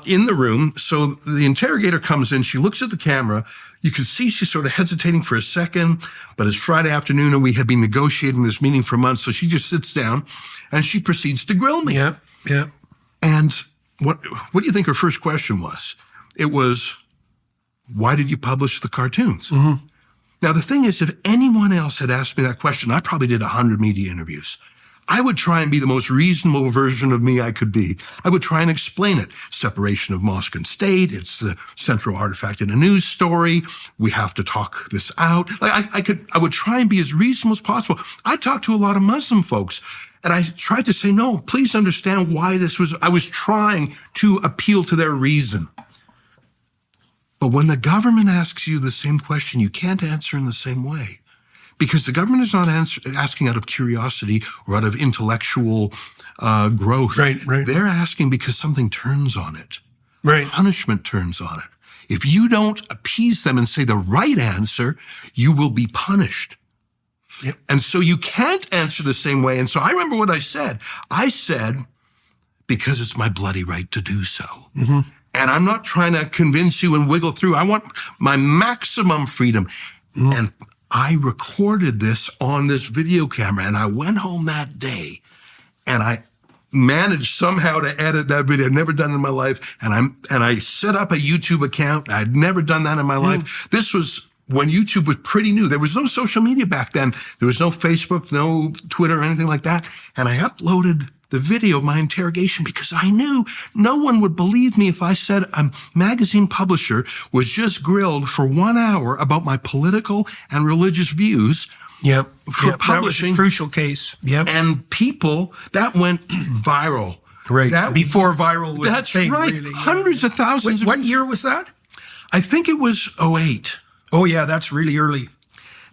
in the room. So the interrogator comes in, she looks at the camera. You can see she's sort of hesitating for a second, but it's Friday afternoon and we had been negotiating this meeting for months. So she just sits down and she proceeds to grill me. Yeah, yeah. And what do you think her first question was? It was, why did you publish the cartoons? Now, the thing is, if anyone else had asked me that question, I probably did 100 media interviews. I would try and be the most reasonable version of me I could be. I would try and explain it. Separation of mosque and state. It's the central artifact in a news story. We have to talk this out. Like I would try and be as reasonable as possible. I talked to a lot of Muslim folks and I tried to say, no, please understand why I was trying to appeal to their reason. But when the government asks you the same question, you can't answer in the same way. Because the government is not asking out of curiosity or out of intellectual growth. Right. They're asking because something turns on it. Right. Punishment turns on it. If you don't appease them and say the right answer, you will be punished. Yep. And so you can't answer the same way. And so I remember what I said. I said, because it's my bloody right to do so. And I'm not trying to convince you and wiggle through. I want my maximum freedom. And I recorded this on this video camera, and I went home that day, and I managed somehow to edit that video. I'd never done it in my life, and I set up a YouTube account. I'd never done that in my life. This was when YouTube was pretty new. There was no social media back then. There was no Facebook, no Twitter, or anything like that. And I uploaded the video of my interrogation because I knew no one would believe me if I said a magazine publisher was just grilled for 1 hour about my political and religious views. Yep. For publishing. That was a crucial case. Yep. And people, that went viral. Right. Before viral was That's a thing, right. really. Hundreds of thousands. What year was that? I think it was 2008. Oh, yeah, that's really early.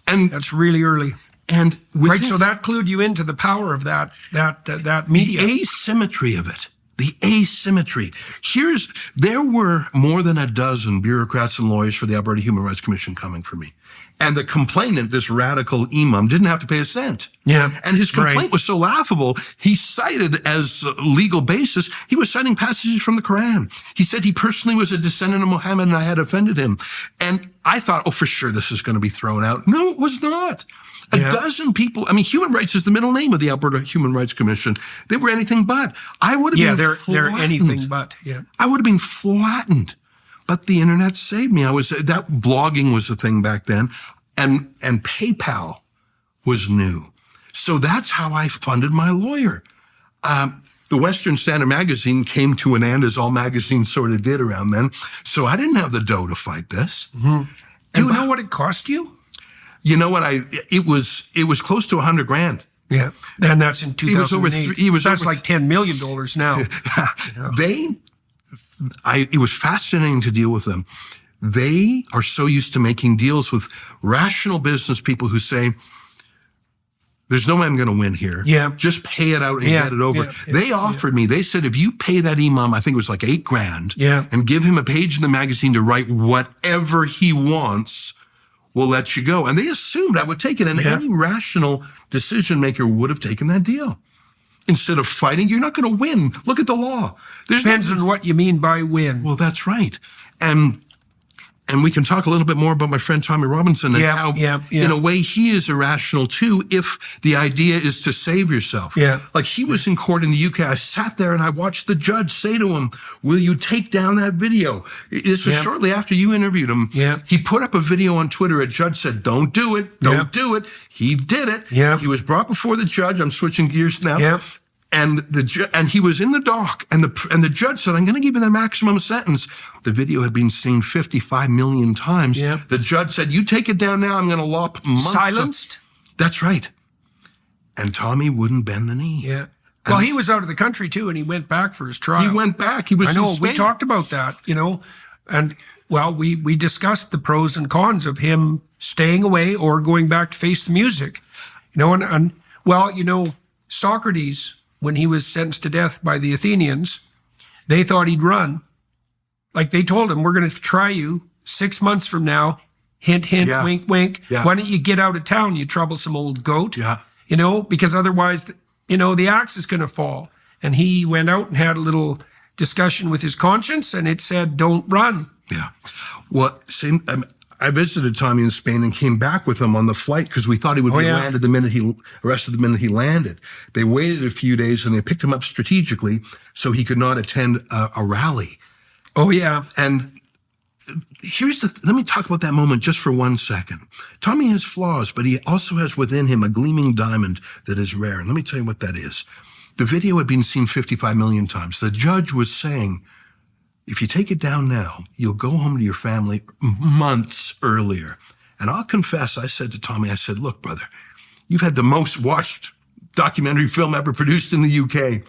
And That's really early. And Right, so that clued you into the power of that media. The asymmetry of it. The asymmetry. There were more than a dozen bureaucrats and lawyers for the Alberta Human Rights Commission coming for me. And the complainant, this radical imam, didn't have to pay a cent. Yeah. And his complaint was so laughable, he cited as legal basis, he was citing passages from the Quran. He said he personally was a descendant of Muhammad and I had offended him. And I thought, oh, for sure this is going to be thrown out. No, it was not. A dozen people. I mean, human rights is the middle name of the Alberta Human Rights Commission. They were anything but. I would have been flattened. They're anything but. Yeah. I would have been flattened. But the internet saved me. That blogging was a thing back then, and PayPal was new. So that's how I funded my lawyer. The Western Standard magazine came to an end, as all magazines sort of did around then. So I didn't have the dough to fight this. Do you know what it cost you? You know what? It was close to $100,000. Yeah, and that's in 2008. That's like $10 million now. It was fascinating to deal with them. They are so used to making deals with rational business people who say, there's no way I'm going to win here. Yeah. Just pay it out and get it over. They offered me, they said, if you pay that imam, I think it was like $8,000, and give him a page in the magazine to write whatever he wants, we'll let you go. And they assumed I would take it. And any rational decision maker would have taken that deal. Instead of fighting, you're not going to win. Look at the law. Depends on what you mean by win. Well, that's right. And we can talk a little bit more about my friend Tommy Robinson and how, in a way, he is irrational too, if the idea is to save yourself. Yeah. Like he was in court in the UK. I sat there and I watched the judge say to him, will you take down that video? This was shortly after you interviewed him. Yeah. He put up a video on Twitter. A judge said, don't do it. Don't do it. He did it. Yeah. He was brought before the judge. I'm switching gears now. Yeah. And and he was in the dock, and the judge said, "I'm going to give you the maximum sentence." The video had been seen 55 million times. Yeah. The lodge said, "You take it down now. I'm going to lop months." Silenced? That's right. And Tommy wouldn't bend the knee. Yeah. Well, he was out of the country too, and he went back for his trial. He went back. He was. I know. In Spain. We talked about that. And well, we discussed the pros and cons of him staying away or going back to face the music. And Socrates, when he was sentenced to death by the Athenians, they thought he'd run. Like they told him, "We're going to try you 6 months from now." Hint, hint, Yeah. wink, wink. Yeah. Why don't you get out of town, you troublesome old goat? Yeah. Because otherwise, the axe is going to fall. And he went out and had a little discussion with his conscience, and it said, "Don't run." Yeah. Well, I visited Tommy in Spain and came back with him on the flight because we thought he would be arrested the minute he landed. They waited a few days and they picked him up strategically so he could not attend a rally. Oh, yeah. And let me talk about that moment just for 1 second. Tommy has flaws, but he also has within him a gleaming diamond that is rare. And let me tell you what that is. The video had been seen 55 million times. The judge was saying, if you take it down now, you'll go home to your family months earlier. And I'll confess, I said to Tommy, I said, "Look, brother, you've had the most watched documentary film ever produced in the UK.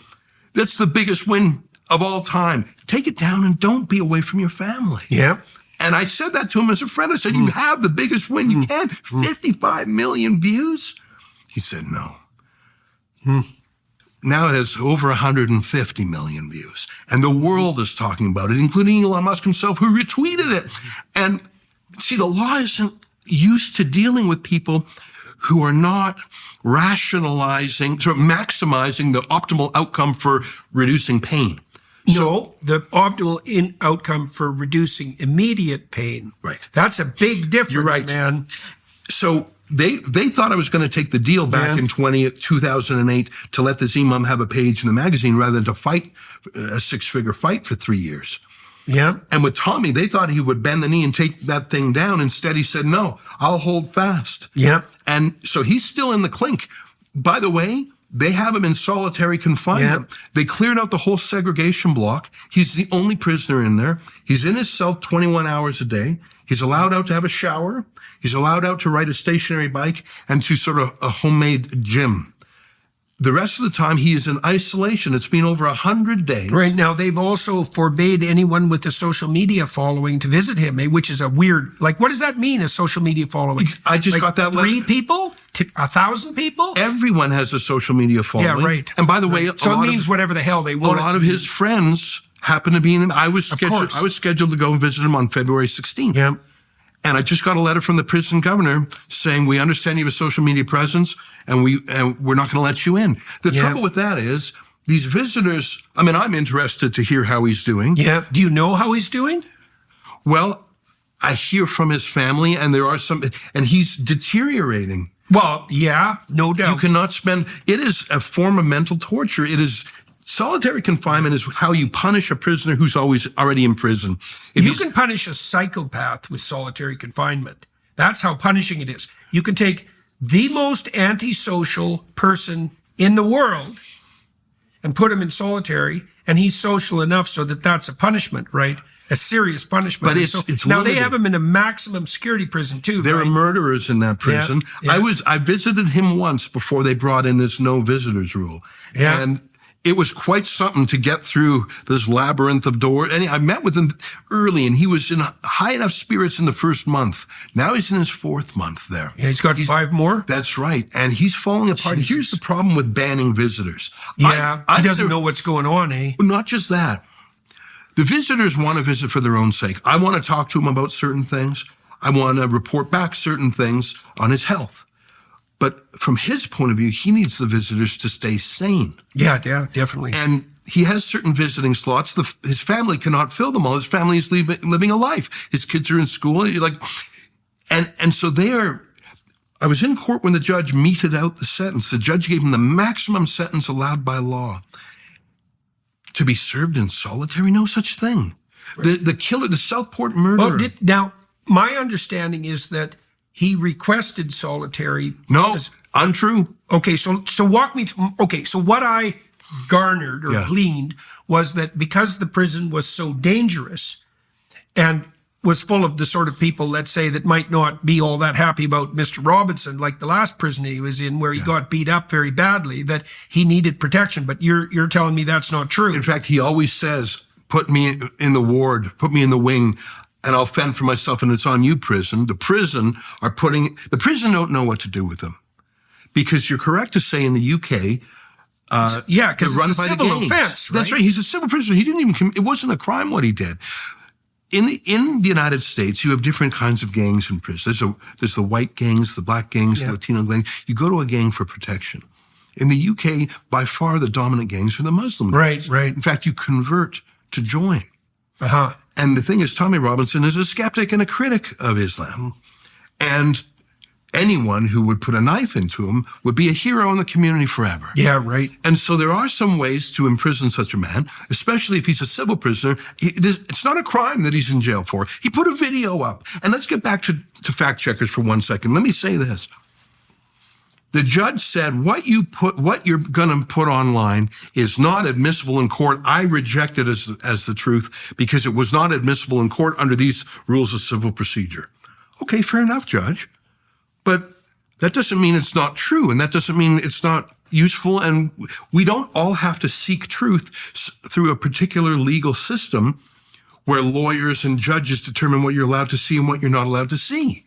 That's the biggest win of all time. Take it down and don't be away from your family." Yeah. And I said that to him as a friend. I said, "You have the biggest win you can. 55 million views?" He said, "No." Now it has over 150 million views. And the world is talking about it, including Elon Musk himself, who retweeted it. And see, the law isn't used to dealing with people who are not rationalizing, sort of maximizing the optimal outcome for reducing pain. No, the optimal outcome for reducing immediate pain. Right. That's a big difference, You're right. man. So they thought I was going to take the deal back in 2008 to let this imam have a page in the magazine rather than to fight a 6-figure fight for 3 years. Yeah. And with Tommy, they thought he would bend the knee and take that thing down. Instead, he said, "No, I'll hold fast." Yeah. And so he's still in the clink. By the way, they have him in solitary confinement. Yeah. They cleared out the whole segregation block. He's the only prisoner in there. He's in his cell 21 hours a day. He's allowed out to have a shower. He's allowed out to ride a stationary bike and to sort of a homemade gym. The rest of the time, he is in isolation. It's been over 100 days. Right now, they've also forbade anyone with a social media following to visit him, which is a weird, what does that mean, a social media following? I just got that letter. 3 people? 1,000 people? Everyone has a social media following. Yeah, right. And by the way, So it means whatever the hell they want. a lot of his friends happen to be in them. I was scheduled to go and visit him on February 16th. Yeah. And I just got a letter from the prison governor saying, "We understand you have a social media presence and we're not going to let you in." The trouble with that is these visitors, I'm interested to hear how he's doing. Yeah. Do you know how he's doing? Well, I hear from his family and and he's deteriorating. Well, yeah, no doubt. You cannot it is a form of mental torture. Solitary confinement is how you punish a prisoner who's already in prison. You can punish a psychopath with solitary confinement. That's how punishing it is. You can take the most antisocial person in the world and put him in solitary, and he's social enough so that that's a punishment, right? A serious punishment. But it's now limited. They have him in a maximum security prison too. There right? are murderers in that prison. Yeah. I visited him once before they brought in this no visitors rule. Yeah. And it was quite something to get through this labyrinth of doors. And I met with him early, and he was in high enough spirits in the first month. Now he's in his 4th month there. Yeah, he's got 5 more. That's right. And he's falling apart. Jesus. Here's the problem with banning visitors. Yeah, he doesn't know what's going on, eh? Not just that. The visitors want to visit for their own sake. I want to talk to him about certain things. I want to report back certain things on his health. But from his point of view, he needs the visitors to stay sane. Yeah, definitely. And he has certain visiting slots. His family cannot fill them all. His family is living a life. His kids are in school. And so they are. I was in court when the judge meted out the sentence. The judge gave him the maximum sentence allowed by law. To be served in solitary, no such thing. Right. The killer, the Southport murderer. Well, now my understanding is that he requested solitary. No, untrue. Okay, so walk me through. Okay, so what I garnered or gleaned was that because the prison was so dangerous and was full of the sort of people, let's say, that might not be all that happy about Mr. Robinson, like the last prison he was in where he got beat up very badly, that he needed protection. But you're telling me that's not true. In fact, he always says, put me in the ward, put me in the wing, and I'll fend for myself, and it's on you, prison. The prison don't know what to do with them. Because you're correct to say in the UK, because it's a civil offense, right? That's right. He's a civil prisoner. He didn't even. It wasn't a crime what he did. In the United States, you have different kinds of gangs in prison. There's the white gangs, the black gangs, the Latino gangs. You go to a gang for protection. In the UK, by far the dominant gangs are the Muslim gangs. Right. In fact, you convert to join. Uh-huh. And the thing is, Tommy Robinson is a skeptic and a critic of Islam, and anyone who would put a knife into him would be a hero in the community forever. Yeah, right. And so there are some ways to imprison such a man, especially if he's a civil prisoner. It's not a crime that he's in jail for. He put a video up. And let's get back to fact checkers for 1 second. Let me say this. The judge said, what you're going to put online is not admissible in court. I reject it as the truth because it was not admissible in court under these rules of civil procedure. Okay, fair enough, Judge. But that doesn't mean it's not true, and that doesn't mean it's not useful, and we don't all have to seek truth through a particular legal system where lawyers and judges determine what you're allowed to see and what you're not allowed to see.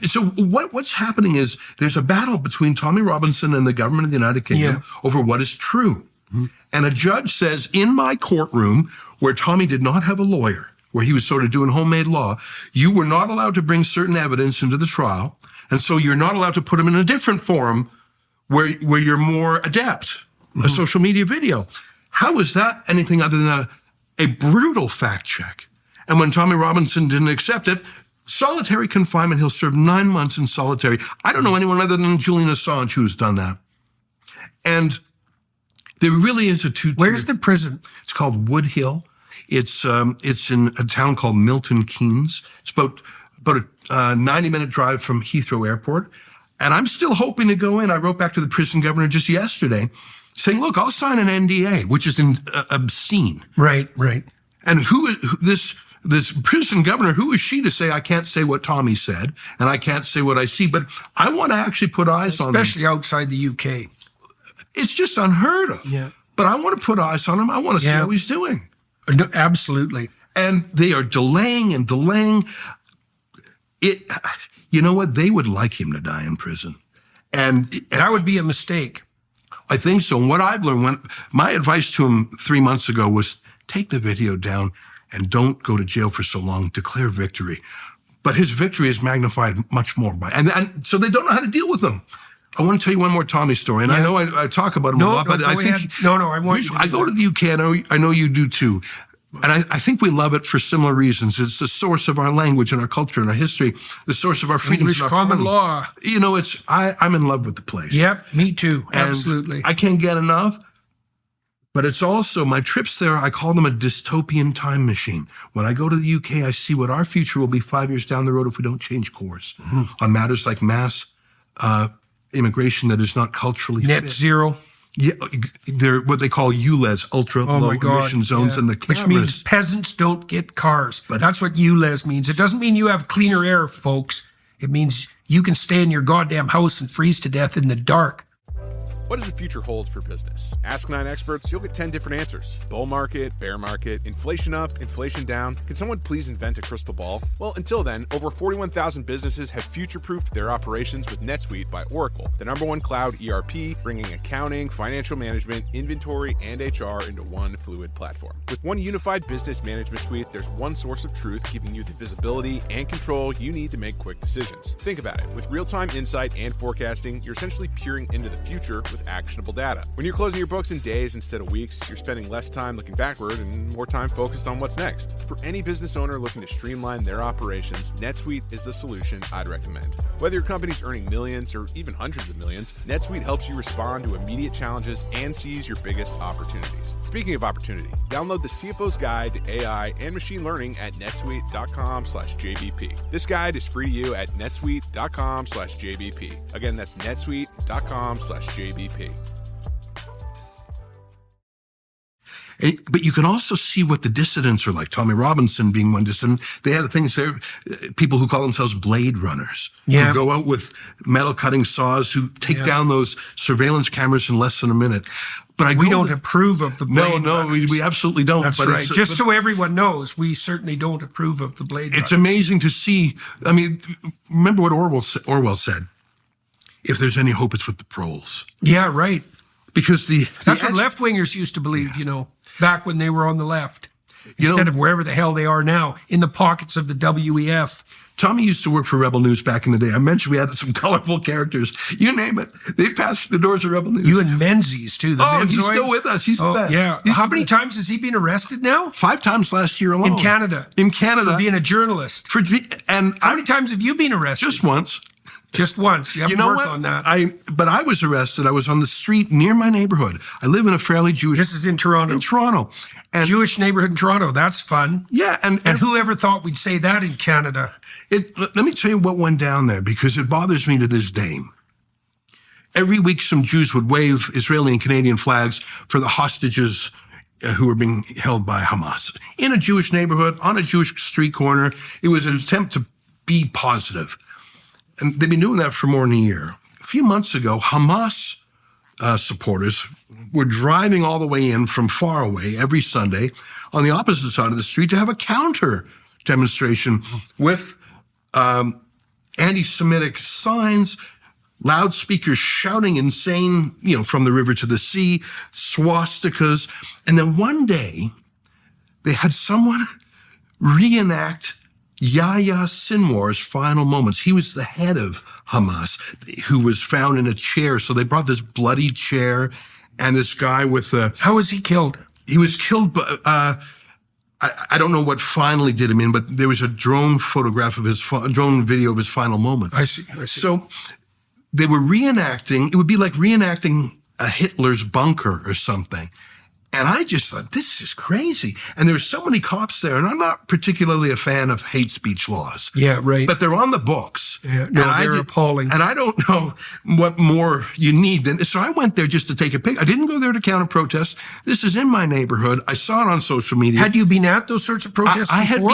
So what's happening is there's a battle between Tommy Robinson and the government of the United Kingdom over what is true. Mm-hmm. And a judge says, in my courtroom, where Tommy did not have a lawyer, where he was sort of doing homemade law, you were not allowed to bring certain evidence into the trial. And so you're not allowed to put them in a different forum where you're more adept, a social media video. How is that anything other than a brutal fact check? And when Tommy Robinson didn't accept it, solitary confinement, he'll serve 9 months in solitary. I don't know anyone other than Julian Assange who's done that. And there really is a two-tier. Where's the prison? It's called Wood Hill. It's in a town called Milton Keynes. It's about a 90-minute drive from Heathrow Airport. And I'm still hoping to go in. I wrote back to the prison governor just yesterday saying, look, I'll sign an NDA, which is obscene. Right. And this prison governor, who is she to say I can't say what Tommy said and I can't say what I see? But I want to actually put eyes on him. Especially outside the UK. It's just unheard of. Yeah. But I want to put eyes on him. I want to see how he's doing. No, absolutely. And they are delaying and delaying. You know what? They would like him to die in prison. And that would be a mistake. I think so. And what I've learned, my advice to him 3 months ago was take the video down and don't go to jail for so long. Declare victory. But his victory is magnified much more and so they don't know how to deal with him. I want to tell you one more Tommy story. And I know I talk about him a lot, but I think I go to the UK. I know you do too. And I think we love it for similar reasons. It's the source of our language and our culture and our history, the source of our freedoms. English common law. You know, I'm in love with the place. Yep, me too. And absolutely. I can't get enough. But it's also, my trips there, I call them a dystopian time machine. When I go to the UK, I see what our future will be 5 years down the road if we don't change course on matters like mass immigration that is not culturally net fit. Zero. Yeah, they're what they call ULEZ, ultra low emission zones, and the cameras. Which means peasants don't get cars. But that's what ULEZ means. It doesn't mean you have cleaner air, folks. It means you can stay in your goddamn house and freeze to death in the dark. What does the future hold for business? Ask 9 experts, you'll get 10 different answers. Bull market, bear market, inflation up, inflation down. Can someone please invent a crystal ball? Well, until then, over 41,000 businesses have future-proofed their operations with NetSuite by Oracle, the #1 cloud ERP, bringing accounting, financial management, inventory, and HR into one fluid platform. With one unified business management suite, there's one source of truth giving you the visibility and control you need to make quick decisions. Think about it. With real-time insight and forecasting, you're essentially peering into the future with actionable data. When you're closing your books in days instead of weeks, you're spending less time looking backward and more time focused on what's next. For any business owner looking to streamline their operations, NetSuite is the solution I'd recommend. Whether your company's earning millions or even hundreds of millions, NetSuite helps you respond to immediate challenges and seize your biggest opportunities. Speaking of opportunity, download the CFO's Guide to AI and Machine Learning at netsuite.com/JBP. This guide is free to you at netsuite.com/JBP. Again, that's netsuite.com/JBP. But you can also see what the dissidents are like. Tommy Robinson being one dissident. They had things there, people who call themselves blade runners, who go out with metal cutting saws, who take down those surveillance cameras in less than a minute. But we don't approve of the blade runners. We absolutely don't. That's right. Just so everyone knows, we certainly don't approve of the blade runners. It's amazing to see. I mean, remember what Orwell said. If there's any hope, it's with the proles. Yeah, right. Because that's what left-wingers used to believe, back when they were on the left, instead of wherever the hell they are now, in the pockets of the WEF. Tommy used to work for Rebel News back in the day. I mentioned we had some colorful characters. You name it. They passed the doors of Rebel News. You and Menzies, too. He's still with us. He's the best. Yeah. How many times has he been arrested now? 5 times last year alone. In Canada. For being a journalist. How many times have you been arrested? Just once. Just once. You have to work on that. But I was arrested. I was on the street near my neighborhood. I live in a fairly Jewish... This is in Toronto. In Toronto. And Jewish neighborhood in Toronto. That's fun. Yeah. And whoever thought we'd say that in Canada? Let me tell you what went down there, because it bothers me to this day. Every week, some Jews would wave Israeli and Canadian flags for the hostages who were being held by Hamas. In a Jewish neighborhood, on a Jewish street corner, it was an attempt to be positive. And they've been doing that for more than a year. A few months ago, Hamas supporters were driving all the way in from far away every Sunday on the opposite side of the street to have a counter demonstration with anti-Semitic signs, loudspeakers shouting insane, from the river to the sea, swastikas. And then one day, they had someone reenact Yahya Sinwar's final moments. He was the head of Hamas, who was found in a chair. So they brought this bloody chair and this guy with a... How was he killed? He was killed, I don't know what finally did him in, but there was a drone photograph of drone video of his final moments. I see. So they were reenacting, it would be like reenacting a Hitler's bunker or something. And I just thought, this is crazy. And there were so many cops there, and I'm not particularly a fan of hate speech laws. Yeah, right. But they're on the books. Yeah, no, they're appalling. And I don't know what more you need. So I went there just to take a picture. I didn't go there to counter protest. This is in my neighborhood. I saw it on social media. Had you been at those sorts of protests before?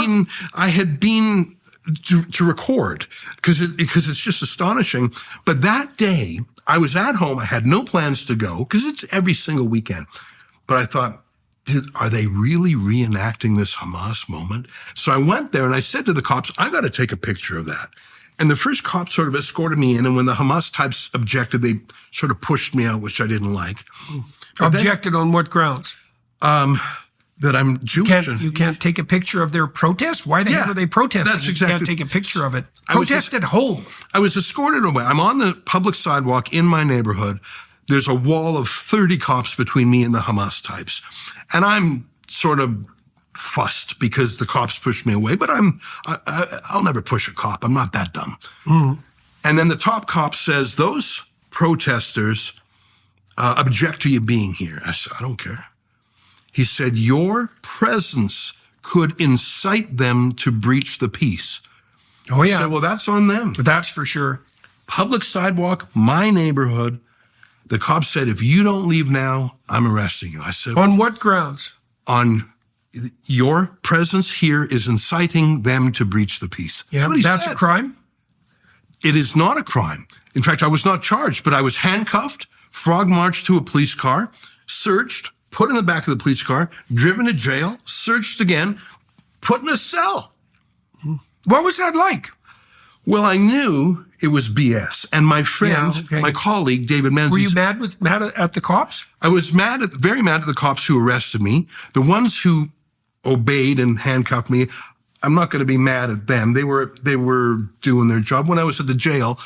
I had been to record, because it's just astonishing. But that day, I was at home. I had no plans to go, because it's every single weekend. But I thought, are they really reenacting this Hamas moment? So I went there and I said to the cops, I got to take a picture of that. And the first cop sort of escorted me in. And when the Hamas types objected, they sort of pushed me out, which I didn't like. Objected on what grounds? That I'm Jewish. You can't take a picture of their protest? Why the hell are they protesting? That's exactly. You can't take a picture of it. Protest at home. I was escorted away. I'm on the public sidewalk in my neighborhood. There's a wall of 30 cops between me and the Hamas types. And I'm sort of fussed because the cops pushed me away, but I'll never push a cop. I'm not that dumb. Mm. And then the top cop says, those protesters object to you being here. I said, I don't care. He said, your presence could incite them to breach the peace. Oh, yeah. I said, well, that's on them. That's for sure. Public sidewalk, my neighborhood. The cop said, if you don't leave now, I'm arresting you. I said, on what grounds? On your presence here is inciting them to breach the peace. Yeah, that's a crime? It is not a crime. In fact, I was not charged, but I was handcuffed, frog marched to a police car, searched, put in the back of the police car, driven to jail, searched again, put in a cell. What was that like? Well, I knew it was BS. And my friend, my colleague, David Menzies. Were you mad at the cops? I was very mad at the cops who arrested me. The ones who obeyed and handcuffed me, I'm not going to be mad at them. They were doing their job. When I was at the jail,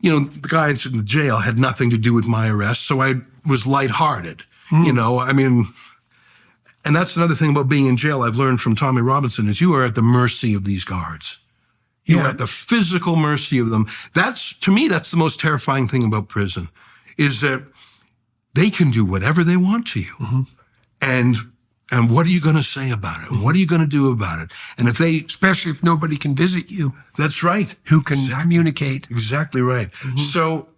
the guys in the jail had nothing to do with my arrest, so I was lighthearted. And that's another thing about being in jail I've learned from Tommy Robinson is you are at the mercy of these guards. You are at the physical mercy of them. To me, that's the most terrifying thing about prison, is that they can do whatever they want to you. Mm-hmm. And what are you going to say about it? And what are you going to do about it? And especially if nobody can visit you. That's right. Who can communicate. Exactly right. Mm-hmm. So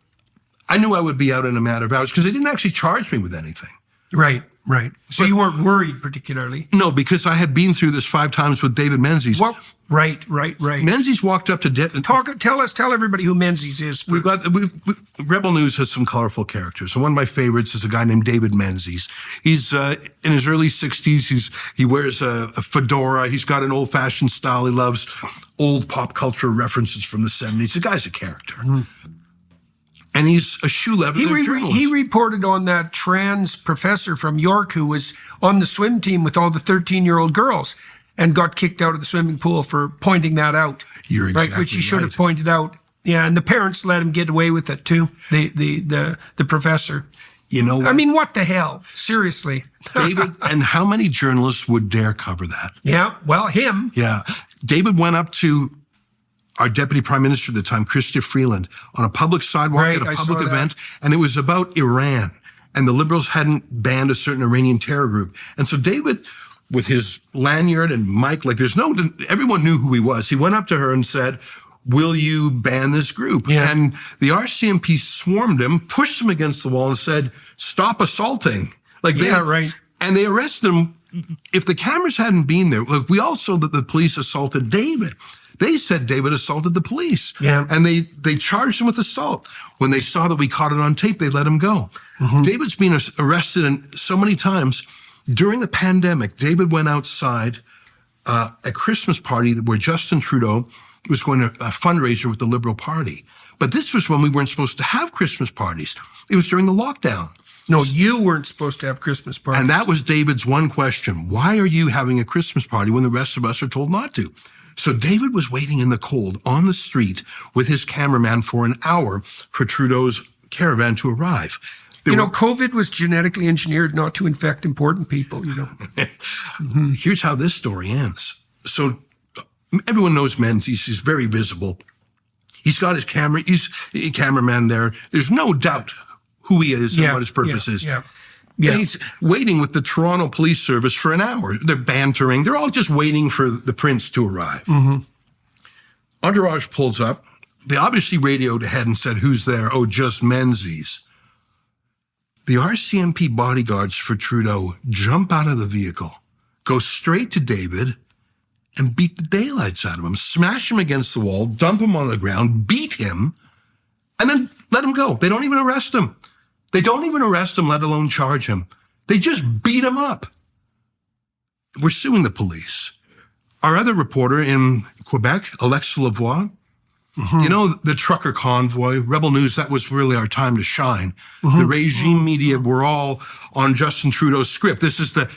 I knew I would be out in a matter of hours because they didn't actually charge me with anything. Right. Right. So you weren't worried particularly. No, because I had been through this 5 times with David Menzies. Well, right. Menzies walked up to Tell everybody who Menzies is first. Rebel News has some colorful characters, and one of my favorites is a guy named David Menzies. He's in his early 60s. He wears a fedora. He's got an old-fashioned style. He loves old pop culture references from the 70s. The guy's a character. And he's a shoe leather journalist. He reported on that trans professor from York who was on the swim team with all the 13-year-old girls and got kicked out of the swimming pool for pointing that out. You're exactly right, which he should right. have pointed out. Yeah, and the parents let him get away with it too. The professor. You know what? I mean, what the hell? Seriously. David, and how many journalists would dare cover that? Yeah, well, him. Yeah. David went up to our deputy prime minister at the time, Chrystia Freeland, on a public sidewalk at a public event, and it was about Iran. And the Liberals hadn't banned a certain Iranian terror group. And so David, with his lanyard and mic, everyone knew who he was. He went up to her and said, "Will you ban this group?" Yeah. And the RCMP swarmed him, pushed him against the wall and said, "Stop assaulting." And they arrested him. If the cameras hadn't been there, look, we all saw that the police assaulted David. They said David assaulted the police. Yeah. And they charged him with assault. When they saw that we caught it on tape, they let him go. David's been arrested so many times. During the pandemic, David went outside a Christmas party where Justin Trudeau was going to a fundraiser with the Liberal Party. But this was when we weren't supposed to have Christmas parties. It was during the lockdown. No, you weren't supposed to have Christmas parties. And that was David's one question. Why are you having a Christmas party when the rest of us are told not to? So David was waiting in the cold on the street with his cameraman for an hour for Trudeau's caravan to arrive. COVID was genetically engineered not to infect important people, Here's how this story ends. So everyone knows Menzies. He's very visible. He's got his cameraman there. There's no doubt who he is and what his purpose is. Yeah. And he's waiting with the Toronto Police Service for an hour. They're bantering. They're all just waiting for the prince to arrive. Entourage pulls up. They obviously radioed ahead and said, "Who's there?" "Oh, just Menzies." The RCMP bodyguards for Trudeau jump out of the vehicle, go straight to David, and beat the daylights out of him, smash him against the wall, dump him on the ground, beat him, and then let him go. They don't even arrest him. Let alone charge him. They just beat him up. We're suing the police. Our other reporter in Quebec, Alexis Lavoie, the trucker convoy, Rebel News, that was really our time to shine. The regime media were all on Justin Trudeau's script. This is the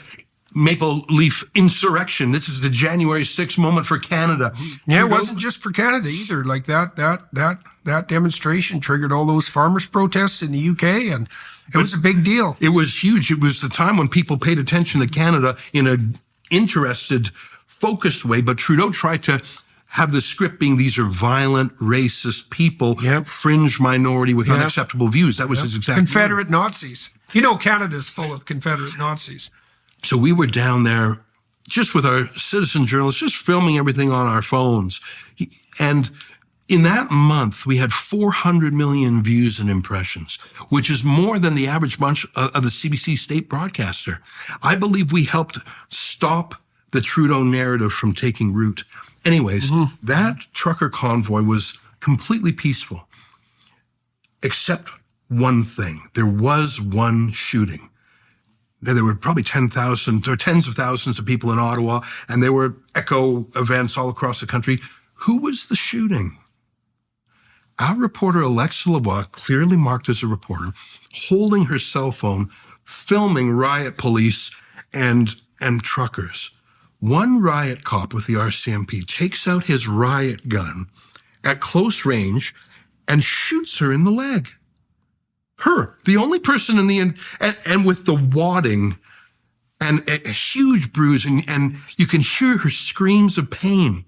Maple Leaf insurrection. This is the January 6th moment for Canada. Yeah, it wasn't just for Canada either. Like that demonstration triggered all those farmers' protests in the UK, and it was a big deal. It was huge. It was the time when people paid attention to Canada in an interested, focused way, but Trudeau tried to have the script being these are violent, racist people, fringe minority with unacceptable views. That was his exact Confederate word. Nazis. Canada's full of Confederate Nazis. So we were down there just with our citizen journalists, just filming everything on our phones. And in that month, we had 400 million views and impressions, which is more than the average bunch of the CBC state broadcaster. I believe we helped stop the Trudeau narrative from taking root. Anyways, that trucker convoy was completely peaceful, except one thing. There was one shooting. There were probably 10,000 or tens of thousands of people in Ottawa, and there were echo events all across the country. Who was the shooting? Our reporter, Alexa Lavoie, clearly marked as a reporter, holding her cell phone, filming riot police and truckers. One riot cop with the RCMP takes out his riot gun at close range and shoots her in the leg. Her, the only person in the end, and with the wadding and a huge bruise, and you can hear her screams of pain.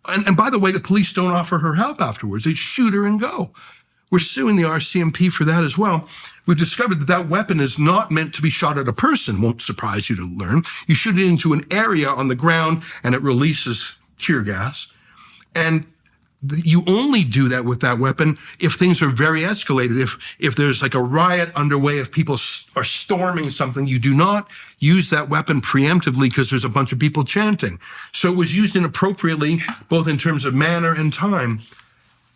And by the way, the police don't offer her help afterwards. They shoot her and go. We're suing the RCMP for that as well. We've discovered that weapon is not meant to be shot at a person. Won't surprise you to learn. You shoot it into an area on the ground and it releases tear gas. And you only do that with that weapon if things are very escalated. If there's like a riot underway, if people are storming something, you do not use that weapon preemptively because there's a bunch of people chanting. So it was used inappropriately, both in terms of manner and time.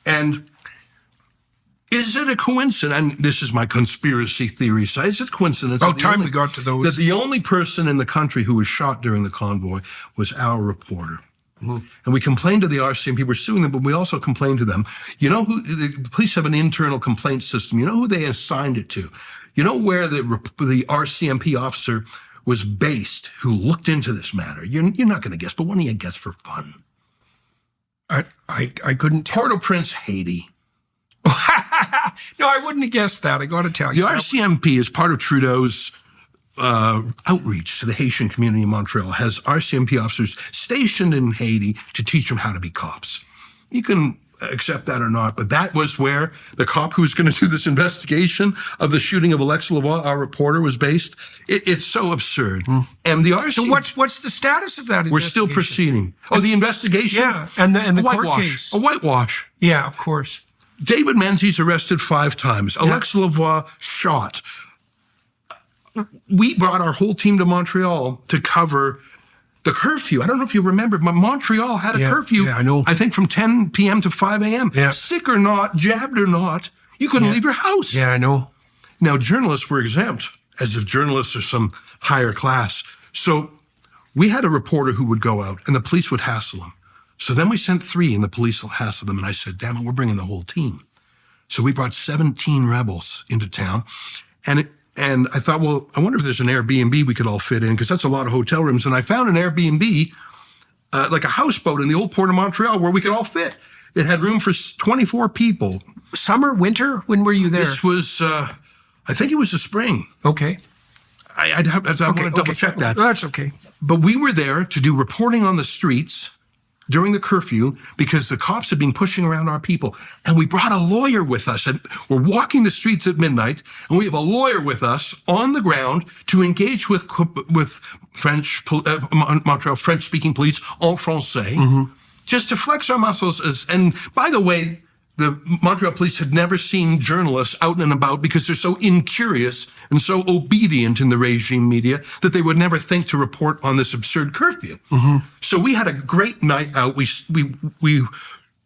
And is it a coincidence? And this is my conspiracy theory side. Is it a coincidence? About time we got to those. That the only person in the country who was shot during the convoy was our reporter. Mm-hmm. And we complained to the RCMP. We're suing them, but we also complained to them. You know who the police have an internal complaint system. You know who they assigned it to. You know where the RCMP officer was based who looked into this matter. You're not going to guess, but why don't you guess for fun? I couldn't tell. Port-au-Prince, Haiti. No, I wouldn't have guessed that. I got to tell you. The RCMP, is part of Trudeau's outreach to the Haitian community in Montreal, has RCMP officers stationed in Haiti to teach them how to be cops. You can accept that or not, but that was where the cop who was going to do this investigation of the shooting of Alex Lavoie, our reporter, was based. It's so absurd. And the RCMP... So what's the status of that investigation? We're still proceeding. Oh, the investigation? Yeah, and the court case. A whitewash. Yeah, of course. David Menzies arrested 5 times. Yeah. Alex Lavoie shot. We brought our whole team to Montreal to cover the curfew. I don't know if you remember, but Montreal had a curfew. Yeah, I know. I think from 10 p.m. to 5 a.m. Yeah. Sick or not, jabbed or not, you couldn't leave your house. Yeah, I know. Now, journalists were exempt, as if journalists are some higher class. So we had a reporter who would go out, and the police would hassle him. So then we sent 3, and the police will hassle them. And I said, damn it, we're bringing the whole team. So we brought 17 rebels into town. And I thought, well, I wonder if there's an Airbnb we could all fit in, because that's a lot of hotel rooms. And I found an Airbnb, like a houseboat in the old port of Montreal, where we could all fit. It had room for 24 people. Summer, winter? When were you there? This was, I think it was the spring. Okay. I want to double check that. That's okay. But we were there to do reporting on the streets during the curfew because the cops had been pushing around our people. And we brought a lawyer with us. And we're walking the streets at midnight, and we have a lawyer with us on the ground to engage with French, Montreal French-speaking police en français, just to flex our muscles. And by the way, the Montreal police had never seen journalists out and about because they're so incurious and so obedient in the regime media that they would never think to report on this absurd curfew. So we had a great night out. We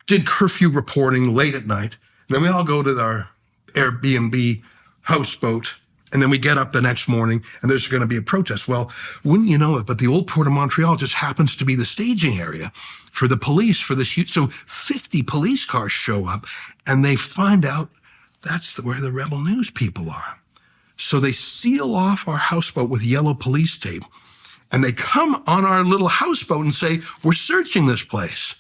did curfew reporting late at night. And then we all go to our Airbnb houseboat. And then we get up the next morning and there's going to be a protest. Well, wouldn't you know it, but the old Port of Montreal just happens to be the staging area for the police for this huge. So 50 police cars show up and they find out that's where the rebel news people are. So they seal off our houseboat with yellow police tape and they come on our little houseboat and say, we're searching this place.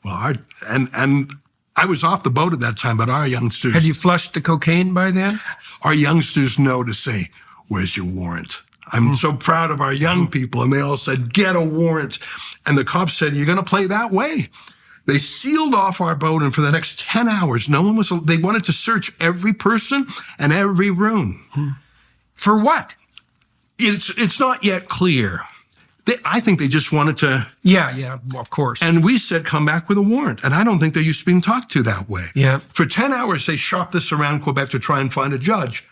Well, and I was off the boat at that time, but our youngsters... Had you flushed the cocaine by then? Our youngsters know to say, where's your warrant? I'm so proud of our young people. And they all said, get a warrant. And the cops said, you're going to play that way. They sealed off our boat. And for the next 10 hours, they wanted to search every person and every room. For what? It's not yet clear. I think they just wanted to... Yeah, of course. And we said, come back with a warrant. And I don't think they used to be talked to that way. Yeah. For 10 hours, they shopped this around Quebec to try and find a judge.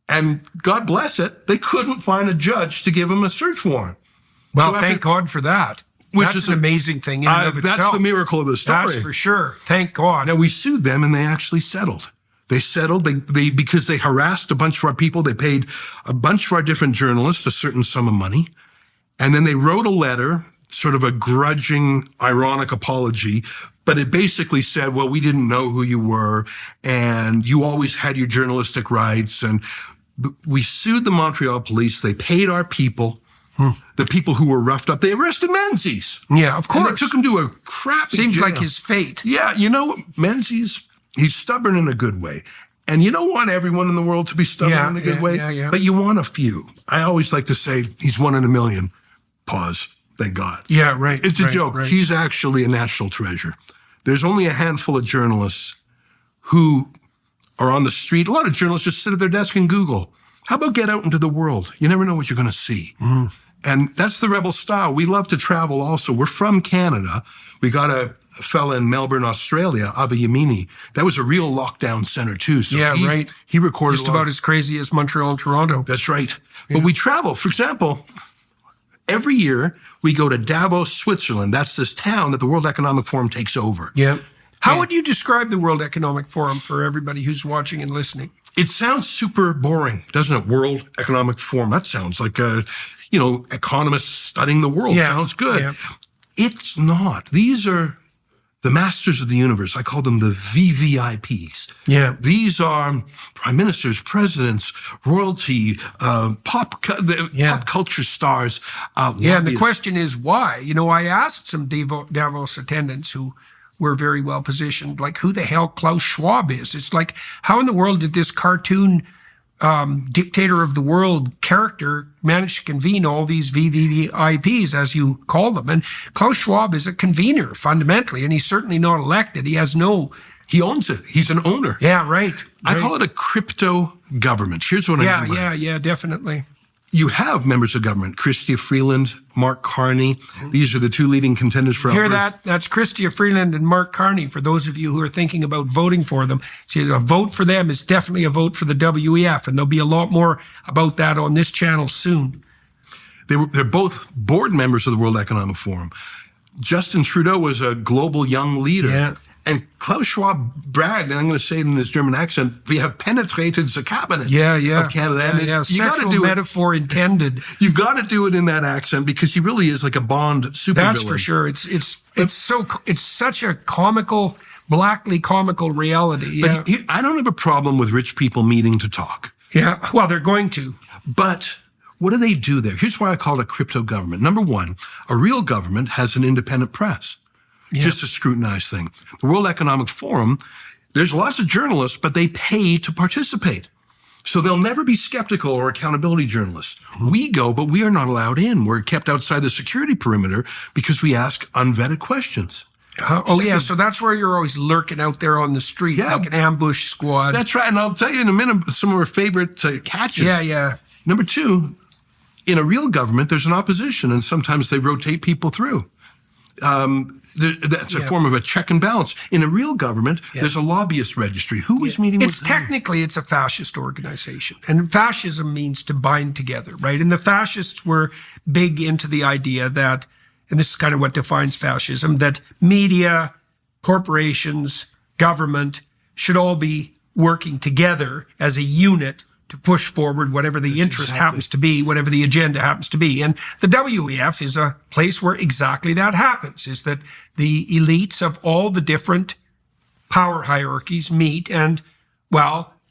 And God bless it, they couldn't find a judge to give them a search warrant. Well, thank God for that. That's an amazing thing in and of itself. That's the miracle of the story. That's for sure. Thank God. Now, we sued them, and they actually settled. They settled because they harassed a bunch of our people. They paid a bunch of our different journalists a certain sum of money. And then they wrote a letter, sort of a grudging, ironic apology, but it basically said, well, we didn't know who you were, and you always had your journalistic rights. And we sued the Montreal police. They paid our people, the people who were roughed up. They arrested Menzies. Yeah, of course. And they took him to a crappy Seems jail. like his fate. Yeah, you know, Menzies, he's stubborn in a good way. And you don't want everyone in the world to be stubborn in a good way, but you want a few. I always like to say he's one in a million. Pause. Thank God. Yeah, right. It's a joke. Right. He's actually a national treasure. There's only a handful of journalists who are on the street. A lot of journalists just sit at their desk and Google. How about get out into the world? You never know what you're going to see. And that's the rebel style. We love to travel also. We're from Canada. We got a fella in Melbourne, Australia, Abu Yamini. That was a real lockdown center too. So right. He recorded just about as crazy as Montreal and Toronto. That's right. Yeah. But we travel. For example, every year we go to Davos, Switzerland. That's this town that the World Economic Forum takes over. Yeah. How would you describe the World Economic Forum for everybody who's watching and listening? It sounds super boring, doesn't it? World Economic Forum. That sounds like economists studying the world. Yeah. Sounds good. Yeah. It's not. These are the masters of the universe. I call them the VVIPs. Yeah. These are prime ministers, presidents, royalty, pop culture stars. Yeah, and the question is why? I asked some Davos attendants who were very well positioned, like who the hell Klaus Schwab is. It's like, how in the world did this cartoon dictator of the world character manage to convene all these VVIPs, as you call them? And Klaus Schwab is a convener fundamentally, and he's certainly not elected. He He owns it. He's an owner. Yeah, right. I call it a crypto government. Here's what I mean by that. Yeah, definitely. You have members of government, Chrystia Freeland, Mark Carney. These are the two leading contenders for Alberta. Hear that? That's Chrystia Freeland and Mark Carney, for those of you who are thinking about voting for them. See, a vote for them is definitely a vote for the WEF, and there'll be a lot more about that on this channel soon. They're both board members of the World Economic Forum. Justin Trudeau was a global young leader. Yeah. And Klaus Schwab bragged, and I'm going to say it in his German accent, we have penetrated the cabinet of Canada. Yeah. Sexual metaphor intended. You've got to do it in that accent because he really is like a Bond supervillain. That's for sure. It's such a blackly comical reality. Yeah. But I don't have a problem with rich people meeting to talk. Yeah, well, they're going to. But what do they do there? Here's why I call it a crypto government. Number one, a real government has an independent press. Yeah. Just a scrutinized thing. The World Economic Forum, there's lots of journalists, but they pay to participate. So they'll never be skeptical or accountability journalists. We go, but we are not allowed in. We're kept outside the security perimeter because we ask unvetted questions. So that's where you're always lurking out there on the street, like an ambush squad. That's right, and I'll tell you in a minute some of our favorite catches. Yeah. Number two, in a real government, there's an opposition, and sometimes they rotate people through. That's a form of a check and balance. In a real government, there's a lobbyist registry. Who is meeting with Technically, it's a fascist organization. And fascism means to bind together, right? And the fascists were big into the idea that, and this is kind of what defines fascism, that media, corporations, government should all be working together as a unit to push forward whatever the interest happens to be, whatever the agenda happens to be. And the WEF is a place where exactly that happens, is that the elites of all the different power hierarchies meet and,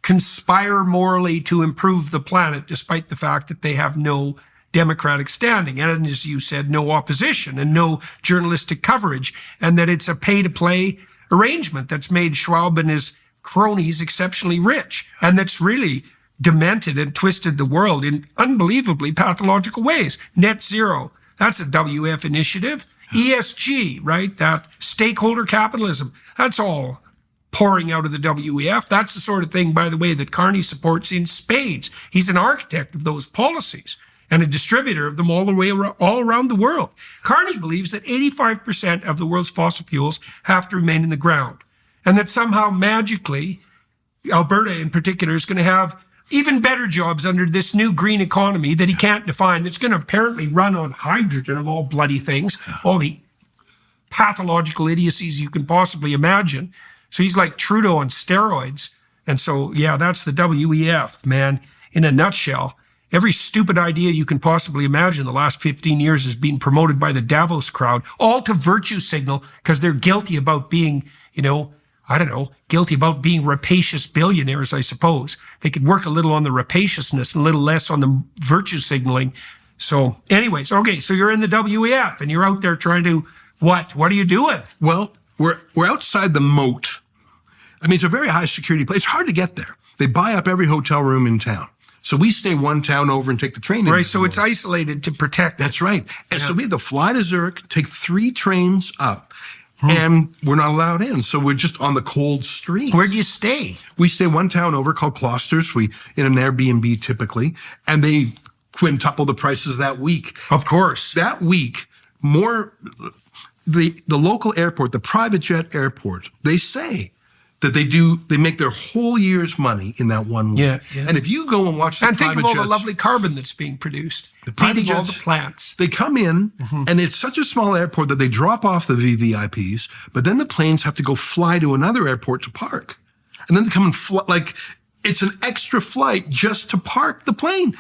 conspire morally to improve the planet, despite the fact that they have no democratic standing. And as you said, no opposition and no journalistic coverage, and that it's a pay-to-play arrangement that's made Schwab and his cronies exceptionally rich. And that's really demented and twisted the world in unbelievably pathological ways. Net zero, that's a WF initiative. ESG, right? That stakeholder capitalism, that's all pouring out of the WEF. That's the sort of thing, by the way, that Carney supports in spades. He's an architect of those policies and a distributor of them all around the world. Carney believes that 85% of the world's fossil fuels have to remain in the ground, and that somehow magically, Alberta in particular is going to have even better jobs under this new green economy that he can't define, that's going to apparently run on hydrogen of all bloody things, all the pathological idiocies you can possibly imagine. So he's like Trudeau on steroids. And so, that's the WEF, man, in a nutshell. Every stupid idea you can possibly imagine the last 15 years is being promoted by the Davos crowd, all to virtue signal because they're guilty about being, guilty about being rapacious billionaires, I suppose. They could work a little on the rapaciousness and a little less on the virtue signaling. So anyways, so you're in the WEF and you're out there trying to, what? What are you doing? Well, we're outside the moat. I mean, it's a very high security place. It's hard to get there. They buy up every hotel room in town. So we stay one town over and take the train. Right, so it's isolated to protect. That's right. And so we had to fly to Zurich, take 3 trains up. And we're not allowed in. So we're just on the cold streets. Where do you stay? We stay one town over called Closters. We in an Airbnb typically. And they quintuple the prices that week. Of course. That week, the local airport, the private jet airport, they say that they make their whole year's money in that 1 week. Yeah. And if you go and watch the And private think of all jets, the lovely carbon that's being produced. private Feeding all jets, the plants. they come in, and it's such a small airport that they drop off the VVIPs, but then the planes have to go fly to another airport to park. And then they come and fly, like it's an extra flight just to park the plane.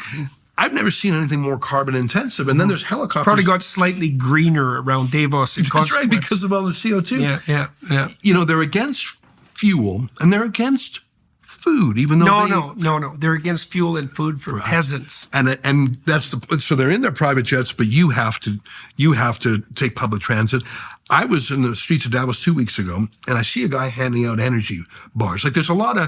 I've never seen anything more carbon intensive. And then there's helicopters. Probably got slightly greener around Davos in That's consequence. right, because of all the CO2. Yeah. You know, they're against fuel and they're against food, even though No. They're against fuel and food for peasants. And that's so they're in their private jets, but you have to take public transit. I was in the streets of Davos 2 weeks ago, and I see a guy handing out energy bars. Like there's a lot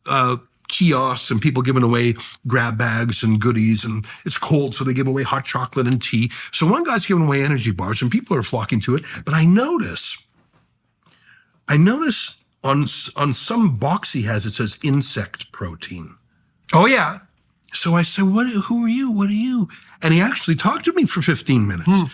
of kiosks and people giving away grab bags and goodies, and it's cold, so they give away hot chocolate and tea. So one guy's giving away energy bars, and people are flocking to it. But I notice on some box he has, it says insect protein. Oh, yeah. So I said, who are you? What are you? And he actually talked to me for 15 minutes.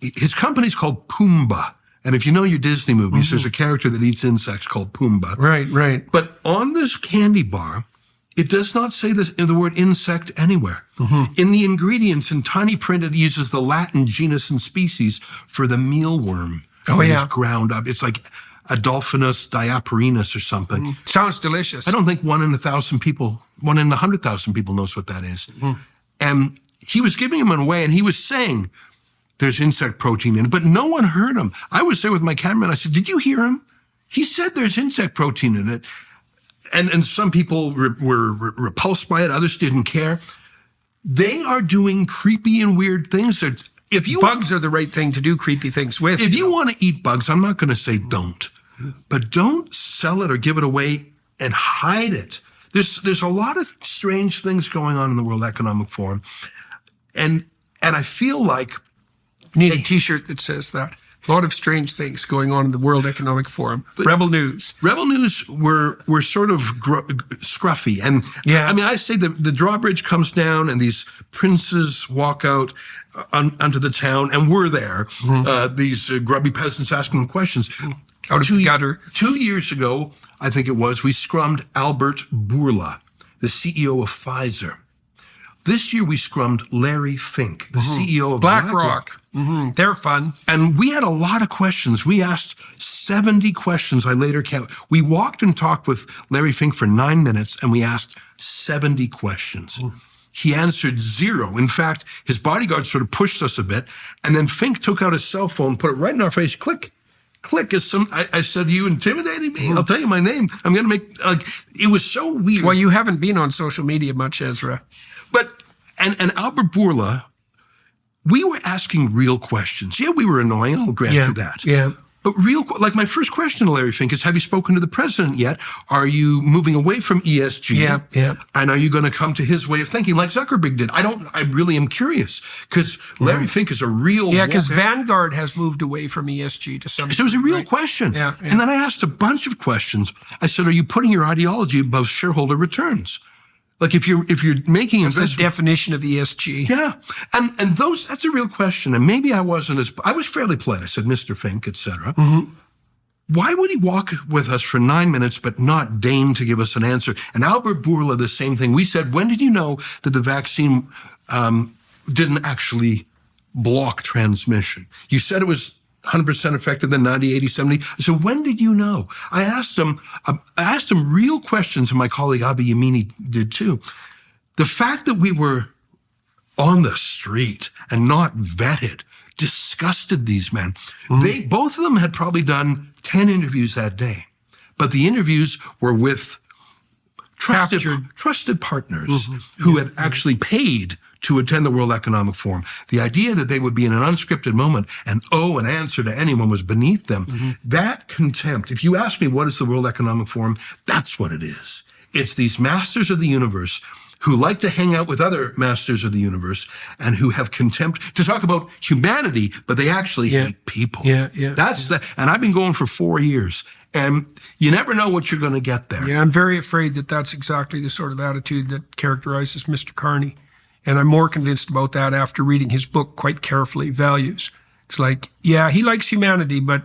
His company's called Pumbaa. And if you know your Disney movies, there's a character that eats insects called Pumbaa. Right. But on this candy bar, it does not say the word insect anywhere. In the ingredients, in tiny print, it uses the Latin genus and species for the mealworm. Oh, yeah. It's ground up. It's like Adolphinus diaperinus or something. Sounds delicious. I don't think 1 in 1,000 people, 1 in 100,000 people knows what that is. And he was giving them away, and he was saying there's insect protein in it, but no one heard him. I was there with my camera, and I said, did you hear him? He said there's insect protein in it. And some people were repulsed by it. Others didn't care. They are doing creepy and weird things. Bugs are the right thing to do creepy things with. If you want to eat bugs, I'm not going to say don't. But don't sell it or give it away and hide it. There's a lot of strange things going on in the World Economic Forum. And I feel like You need a T-shirt that says that. A lot of strange things going on in the World Economic Forum. Rebel News. Rebel News were sort of scruffy. And yeah. I mean, I say the drawbridge comes down and these princes walk out onto the town, and we're there. These grubby peasants asking them questions. Out of the gutter. 2 years ago, I think it was, we scrummed Albert Bourla, the CEO of Pfizer. This year, we scrummed Larry Fink, the CEO of BlackRock. They're fun. And we had a lot of questions. We asked 70 questions. I later counted. We walked and talked with Larry Fink for 9 minutes, and we asked 70 questions. He answered 0. In fact, his bodyguard sort of pushed us a bit, and then Fink took out his cell phone, put it right in our face, click. I said, you intimidating me? I'll tell you my name. I'm going to make, it was so weird. Well, you haven't been on social media much, Ezra. But, and Albert Bourla, we were asking real questions. Yeah, we were annoying. I'll grant you that. Yeah. But like my first question to Larry Fink is, have you spoken to the president yet? Are you moving away from ESG? Yeah. And are you going to come to his way of thinking like Zuckerberg did? I really am curious because Larry Fink is a real. Yeah, because Vanguard has moved away from ESG to some. So it was a real question. Yeah. And then I asked a bunch of questions. I said, are you putting your ideology above shareholder returns? Like if you're making investments. The definition of ESG. Yeah. And that's a real question. And maybe I was fairly polite. I said, Mr. Fink, et cetera. Why would he walk with us for 9 minutes but not deign to give us an answer? And Albert Bourla, the same thing. We said, when did you know that the vaccine didn't actually block transmission? You said it was 100% effective, then 90, 80, 70. So when did you know? I asked him real questions, and my colleague Abi Yamini did too. The fact that we were on the street and not vetted disgusted these men. Both of them had probably done 10 interviews that day, but the interviews were with trusted partners who had actually paid to attend the World Economic Forum. The idea that they would be in an unscripted moment and owe an answer to anyone was beneath them. That contempt, if you ask me what is the World Economic Forum, that's what it is. It's these masters of the universe who like to hang out with other masters of the universe and who have contempt to talk about humanity, but they actually hate people. That's and I've been going for 4 years, and you never know what you're going to get there. Yeah, I'm very afraid that that's exactly the sort of attitude that characterizes Mr. Carney. And I'm more convinced about that after reading his book quite carefully, Values. It's like, yeah, he likes humanity, but,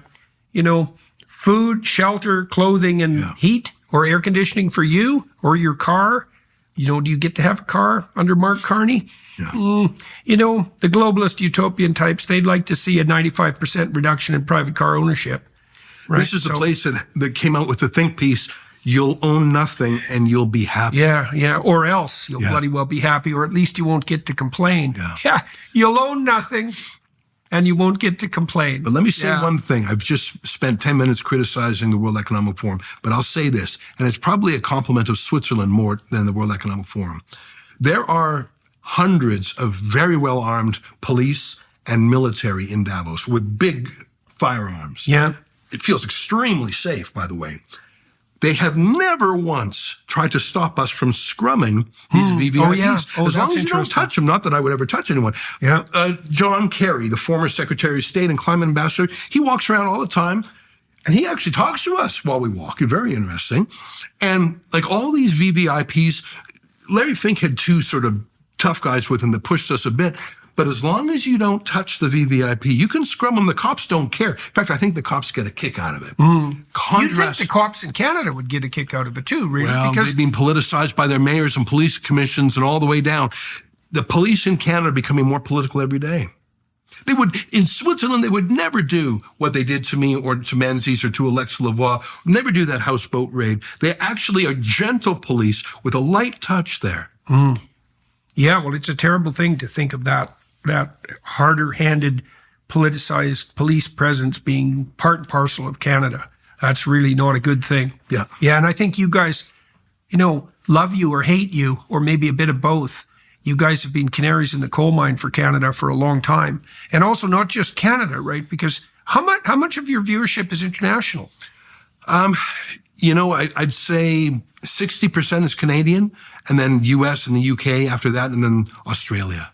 food, shelter, clothing, and heat or air conditioning for you or your car. Do you get to have a car under Mark Carney? Yeah. The globalist utopian types, they'd like to see a 95% reduction in private car ownership. Right? This is the place that came out with the think piece. You'll own nothing and you'll be happy. Yeah. Or else you'll bloody well be happy, or at least you won't get to complain. Yeah. You'll own nothing and you won't get to complain. But let me say one thing. I've just spent 10 minutes criticizing the World Economic Forum, but I'll say this, and it's probably a compliment of Switzerland more than the World Economic Forum. There are hundreds of very well-armed police and military in Davos with big firearms. Yeah. It feels extremely safe, by the way. They have never once tried to stop us from scrumming these VVIPs. As long as you don't touch them, not that I would ever touch anyone. Yeah. John Kerry, the former Secretary of State and climate ambassador, he walks around all the time and he actually talks to us while we walk. It's very interesting. And like all these VVIPs, Larry Fink had two sort of tough guys with him that pushed us a bit. But as long as you don't touch the VVIP, you can scrum them. The cops don't care. In fact, I think the cops get a kick out of it. You'd think the cops in Canada would get a kick out of it too, really? Well, because they've been politicized by their mayors and police commissions and all the way down. The police in Canada are becoming more political every day. In Switzerland, they would never do what they did to me or to Menzies or to Alexa Lavoie, never do that houseboat raid. They actually are gentle police with a light touch there. Yeah, well, it's a terrible thing to think of that harder-handed, politicized police presence being part and parcel of Canada. That's really not a good thing. Yeah. Yeah, and I think you guys, love you or hate you, or maybe a bit of both. You guys have been canaries in the coal mine for Canada for a long time. And also not just Canada, right? Because how much of your viewership is international? I'd say 60% is Canadian, and then US and the UK after that, and then Australia.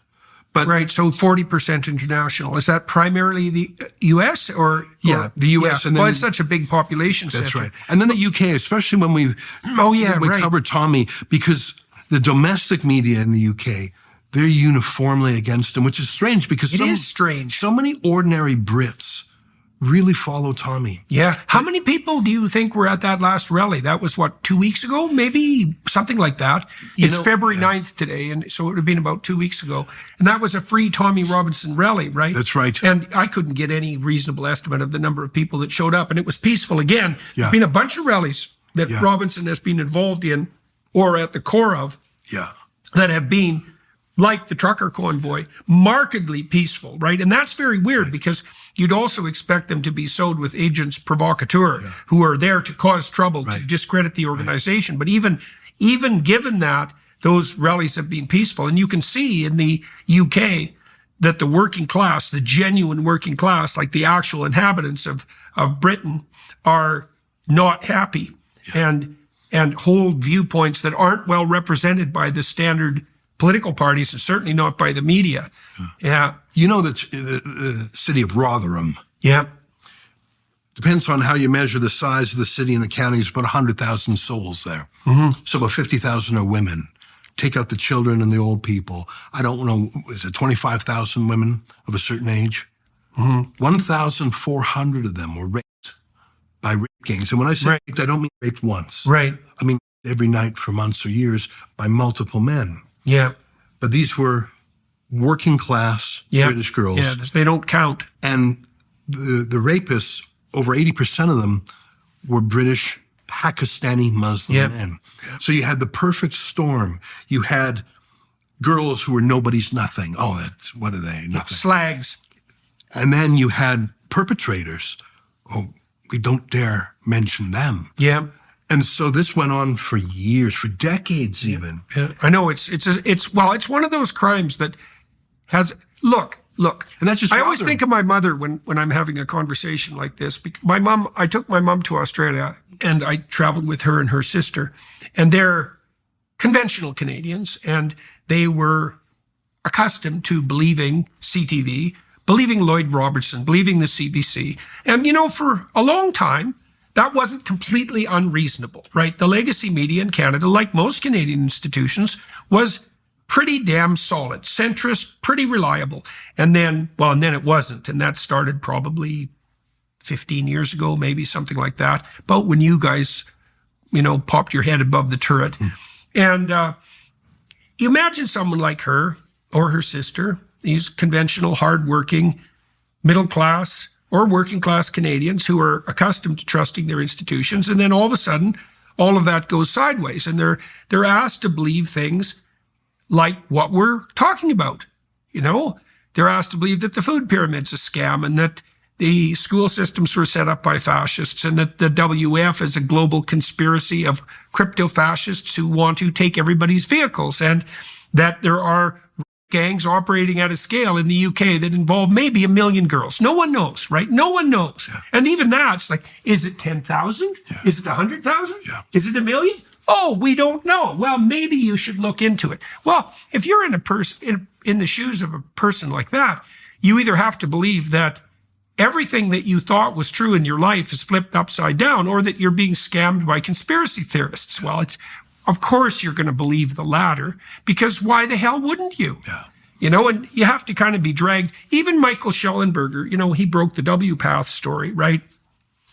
But right, so 40% international. Is that primarily the US or the US, and then it's such a big population center. That's right, and then the UK, especially when we covered Tommy, because the domestic media in the UK, they're uniformly against him, which is strange because it is strange. So many ordinary Brits really follow Tommy. Yeah. How many people do you think were at that last rally? That was 2 weeks ago? Maybe something like that. It's February 9th today, and so it would have been about 2 weeks ago. And that was a free Tommy Robinson rally, right? That's right. And I couldn't get any reasonable estimate of the number of people that showed up, and it was peaceful again. There's been a bunch of rallies that Robinson has been involved in or at the core of that have been, like the trucker convoy, markedly peaceful, right? And that's very weird because you'd also expect them to be sewed with agents provocateur who are there to cause trouble, to discredit the organization. But even given that, those rallies have been peaceful. And you can see in the UK that the working class, the genuine working class, like the actual inhabitants of Britain, are not happy and hold viewpoints that aren't well represented by the standard political parties, and certainly not by the media. Yeah. The city of Rotherham. Yeah. Depends on how you measure the size of the city and the county. It's about 100,000 souls there. So about 50,000 are women. Take out the children and the old people. I don't know, is it 25,000 women of a certain age? 1,400 of them were raped by rape gangs. And when I say raped, I don't mean raped once. Right. I mean every night for months or years by multiple men. Yeah. But these were working class British girls. Yeah, they don't count. And the rapists, over 80% of them were British, Pakistani Muslim men. Yeah. So you had the perfect storm. You had girls who were nobody's nothing. Oh, what are they? Nothing. Slags. And then you had perpetrators. Oh, we don't dare mention them. Yeah. And so this went on for years, for decades even. Yeah. I know it's one of those crimes that has look. And that's just I always think of my mother when I'm having a conversation like this. I took my mom to Australia and I traveled with her and her sister, and they're conventional Canadians, and they were accustomed to believing CTV, believing Lloyd Robertson, believing the CBC. And for a long time, that wasn't completely unreasonable, right? The legacy media in Canada, like most Canadian institutions, was pretty damn solid, centrist, pretty reliable. And then it wasn't. And that started probably 15 years ago, maybe something like that. About when you guys, popped your head above the turret. And you imagine someone like her or her sister, these conventional, hardworking, middle class or working class Canadians who are accustomed to trusting their institutions. And then all of a sudden, all of that goes sideways. And they're asked to believe things like what we're talking about. They're asked to believe that the food pyramid's a scam and that the school systems were set up by fascists and that the WF is a global conspiracy of crypto-fascists who want to take everybody's vehicles, and that there are gangs operating at a scale in the UK that involve maybe 1 million girls. No one knows, right? No one knows. Yeah. And even that's like, is it 10,000? Yeah. Is it 100,000? Yeah. Is it 1 million? Oh, we don't know. Well, maybe you should look into it. Well, if you're in the shoes of a person like that, you either have to believe that everything that you thought was true in your life is flipped upside down, or that you're being scammed by conspiracy theorists. Well, of course you're going to believe the latter, because why the hell wouldn't you? Yeah. And you have to kind of be dragged. Even Michael Schellenberger, he broke the W-Path story, right?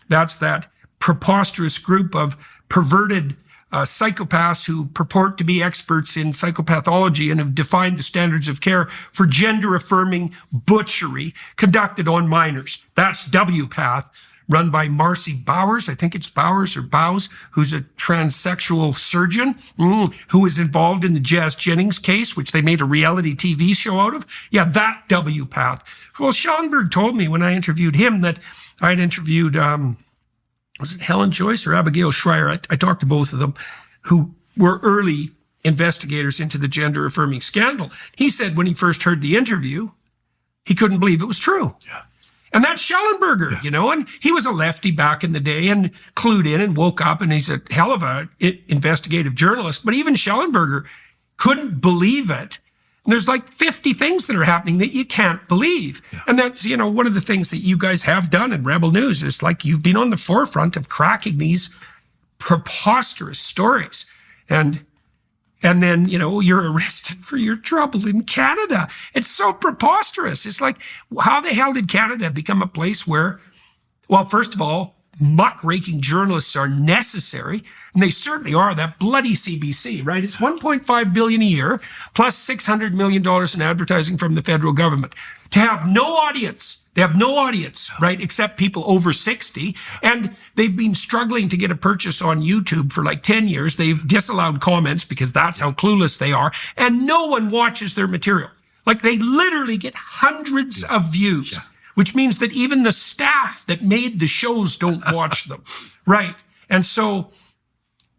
That's that preposterous group of perverted psychopaths who purport to be experts in psychopathology and have defined the standards of care for gender-affirming butchery conducted on minors. That's W-Path, run by Marcy Bowers. I think it's Bowers or Bows, who's a transsexual surgeon who was involved in the Jazz Jennings case, which they made a reality TV show out of. Yeah, that W-Path. Well, Schellenberg told me when I interviewed him that I had interviewed was it Helen Joyce or Abigail Schreier? I talked to both of them, who were early investigators into the gender-affirming scandal. He said when he first heard the interview, he couldn't believe it was true. Yeah. And that's Schellenberger, and he was a lefty back in the day and clued in and woke up, and he's a hell of a investigative journalist. But even Schellenberger couldn't believe it. And there's like 50 things that are happening that you can't believe. Yeah. And that's, one of the things that you guys have done in Rebel News is like you've been on the forefront of cracking these preposterous stories. And then, you're arrested for your trouble in Canada. It's so preposterous. It's like, how the hell did Canada become a place where, well, first of all, muckraking journalists are necessary, and they certainly are. That bloody CBC, right? It's $1.5 billion a year plus $600 million in advertising from the federal government to have no audience. They have no audience, right? Except people over 60. And they've been struggling to get a purchase on YouTube for like 10 years. They've disallowed comments because that's how clueless they are. And no one watches their material. Like they literally get hundreds of views. Yeah. Which means that even the staff that made the shows don't watch them, right? And so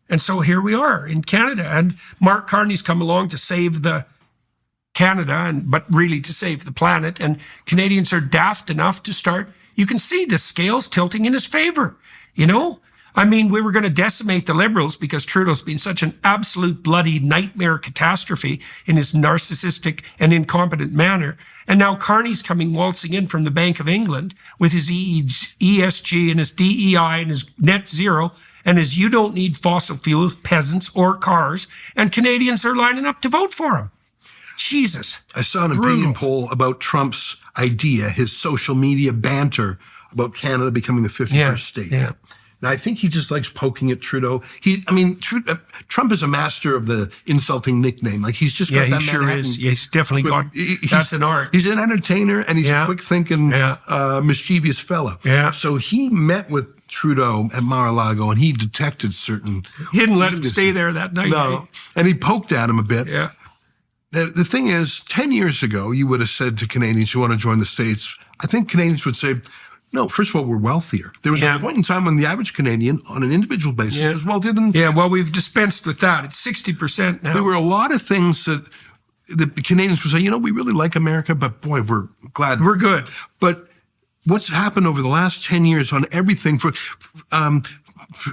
here we are in Canada, and Mark Carney's come along to save the Canada, but really to save the planet. And Canadians are daft enough to start. You can see the scales tilting in his favor. We were going to decimate the Liberals because Trudeau's been such an absolute bloody nightmare catastrophe in his narcissistic and incompetent manner. And now Carney's coming waltzing in from the Bank of England with his ESG and his DEI and his net zero and his you don't need fossil fuels, peasants, or cars. And Canadians are lining up to vote for him. Jesus. I saw an opinion poll about Trump's idea, his social media banter about Canada becoming the 51st state. Yeah. Now, I think he just likes poking at Trudeau. Trump is a master of the insulting nickname. Like he's just got that sure Manhattan. Is. Yeah, he's definitely got. That's an art. He's an entertainer and he's a quick-thinking, mischievous fellow. Yeah. So he met with Trudeau at Mar-a-Lago and he detected certain. He didn't let him stay there that night. No, and he poked at him a bit. Yeah. The thing is, 10 years ago, you would have said to Canadians who want to join the States, I think Canadians would say, no, first of all, we're wealthier. There was a point in time when the average Canadian, on an individual basis, was wealthier than... Yeah, well, we've dispensed with that. It's 60% now. There were a lot of things that the Canadians would say, we really like America, but boy, we're glad. We're good. But what's happened over the last 10 years on everything,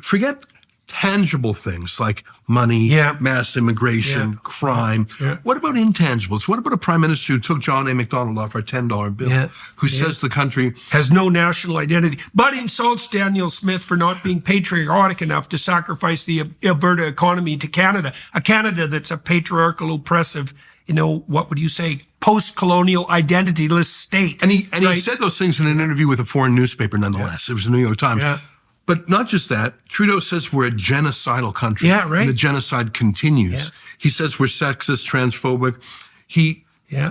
forget tangible things like money, mass immigration, crime. What about intangibles? What about a prime minister who took John A. Macdonald off our $10 bill, who says the country has no national identity, but insults Daniel Smith for not being patriotic enough to sacrifice the Alberta economy to Canada, a Canada that's a patriarchal, oppressive, what would you say, post-colonial, identityless state. And he said those things in an interview with a foreign newspaper, nonetheless. It was the New York Times. But not just that, Trudeau says we're a genocidal country. And the genocide continues. He says we're sexist, transphobic.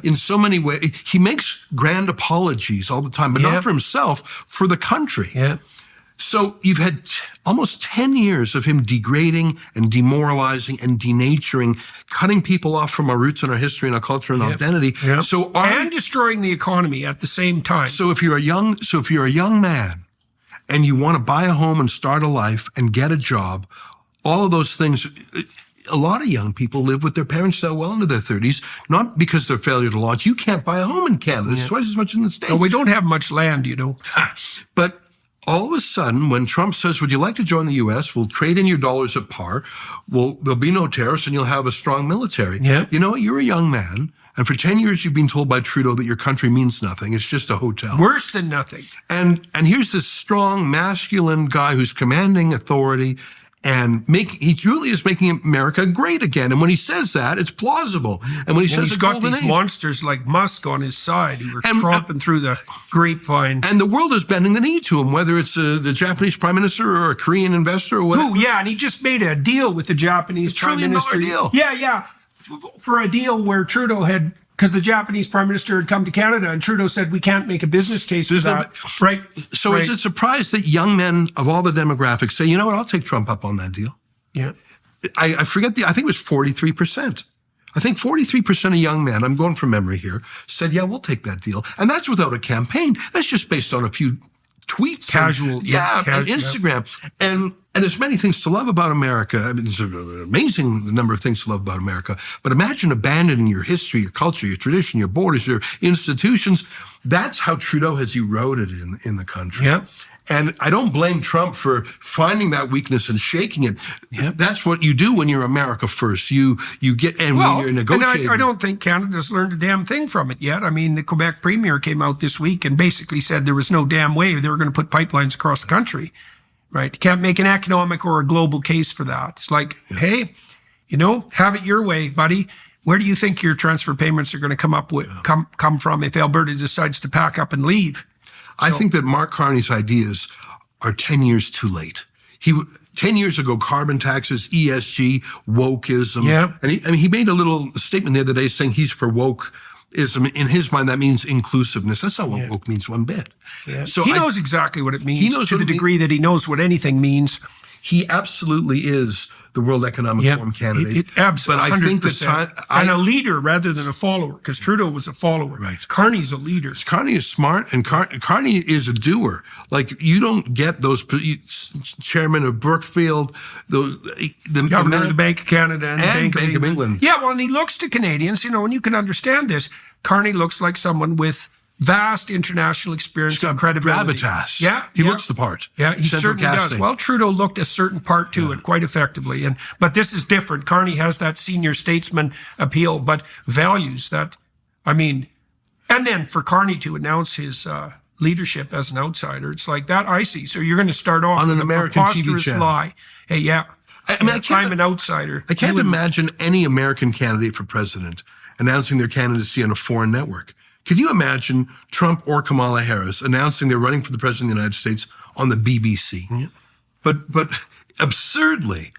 In so many ways, he makes grand apologies all the time, but not for himself, for the country. So you've had almost 10 years of him degrading and demoralizing and denaturing, cutting people off from our roots and our history and our culture and identity. And destroying the economy at the same time. So if you're a young man and you want to buy a home and start a life and get a job, all of those things, a lot of young people live with their parents till well into their 30s, not because they're failure to launch. You can't buy a home in Canada. It's twice as much in the States. No, we don't have much land, But all of a sudden, when Trump says, would you like to join the U.S.? We'll trade in your dollars at par. There'll be no tariffs and you'll have a strong military. You know what? You're a young man. And for 10 years, you've been told by Trudeau that your country means nothing. It's just a hotel. Worse than nothing. And here's this strong, masculine guy who's commanding authority, and he truly is making America great again. And when he says that, it's plausible. And when he says he's got these monsters like Musk on his side who were tromping through the grapevine. And the world is bending the knee to him, whether it's the Japanese prime minister or a Korean investor or whatever. And he just made a deal with the Japanese prime minister. $1 trillion deal. For a deal where Trudeau had, because the Japanese prime minister had come to Canada and Trudeau said, we can't make a business case for that. So is it surprised that young men of all the demographics say, you know what, I'll take Trump up on that deal? I forget I think it was 43%. I think 43% of young men, I'm going from memory here, said, yeah, we'll take that deal. And that's without a campaign. That's just based on a few tweets. Casual. On Instagram. And there's many things to love about America. I mean, there's an amazing number of things to love about America. But imagine abandoning your history, your culture, your tradition, your borders, your institutions. That's how Trudeau has eroded in the country. And I don't blame Trump for finding that weakness and shaking it. That's what you do when you're America first. You get, and when you're negotiating. And I don't think Canada's learned a damn thing from it yet. I mean, the Quebec premier came out this week and basically said there was no damn way they were going to put pipelines across the country. Right? You can't make an economic or a global case for that. It's like, hey, have it your way, buddy. Where do you think your transfer payments are going to come from if Alberta decides to pack up and leave? I think that Mark Carney's ideas are 10 years too late. 10 years ago, carbon taxes, ESG, wokeism. And he made a little statement the other day saying he's for wokeism. In his mind, that means inclusiveness. That's not what woke means one bit. So he knows exactly what it means to the degree that he knows what anything means. He absolutely is the World Economic Forum candidate. Absolutely, but I think that and a leader rather than a follower, because Trudeau was a follower. Carney's a leader. Carney is smart, and Carney is a doer. Like, you don't get those chairman of Brookfield, the governor of the Bank of Canada and Bank of England. And he looks to Canadians, and you can understand this. Carney looks like someone with vast international experience and credibility. Gravitas. He looks the part. He certainly does. Well, Trudeau looked a certain part to it quite effectively. But this is different. Carney has that senior statesman appeal, but values that, and then for Carney to announce his leadership as an outsider, it's like that icy. So you're going to start off on an with American a preposterous TV channel. Lie. Hey, I'm an outsider. I can't imagine any American candidate for president announcing their candidacy on a foreign network. Could you imagine Trump or Kamala Harris announcing they're running for the president of the United States on the BBC? But absurdly,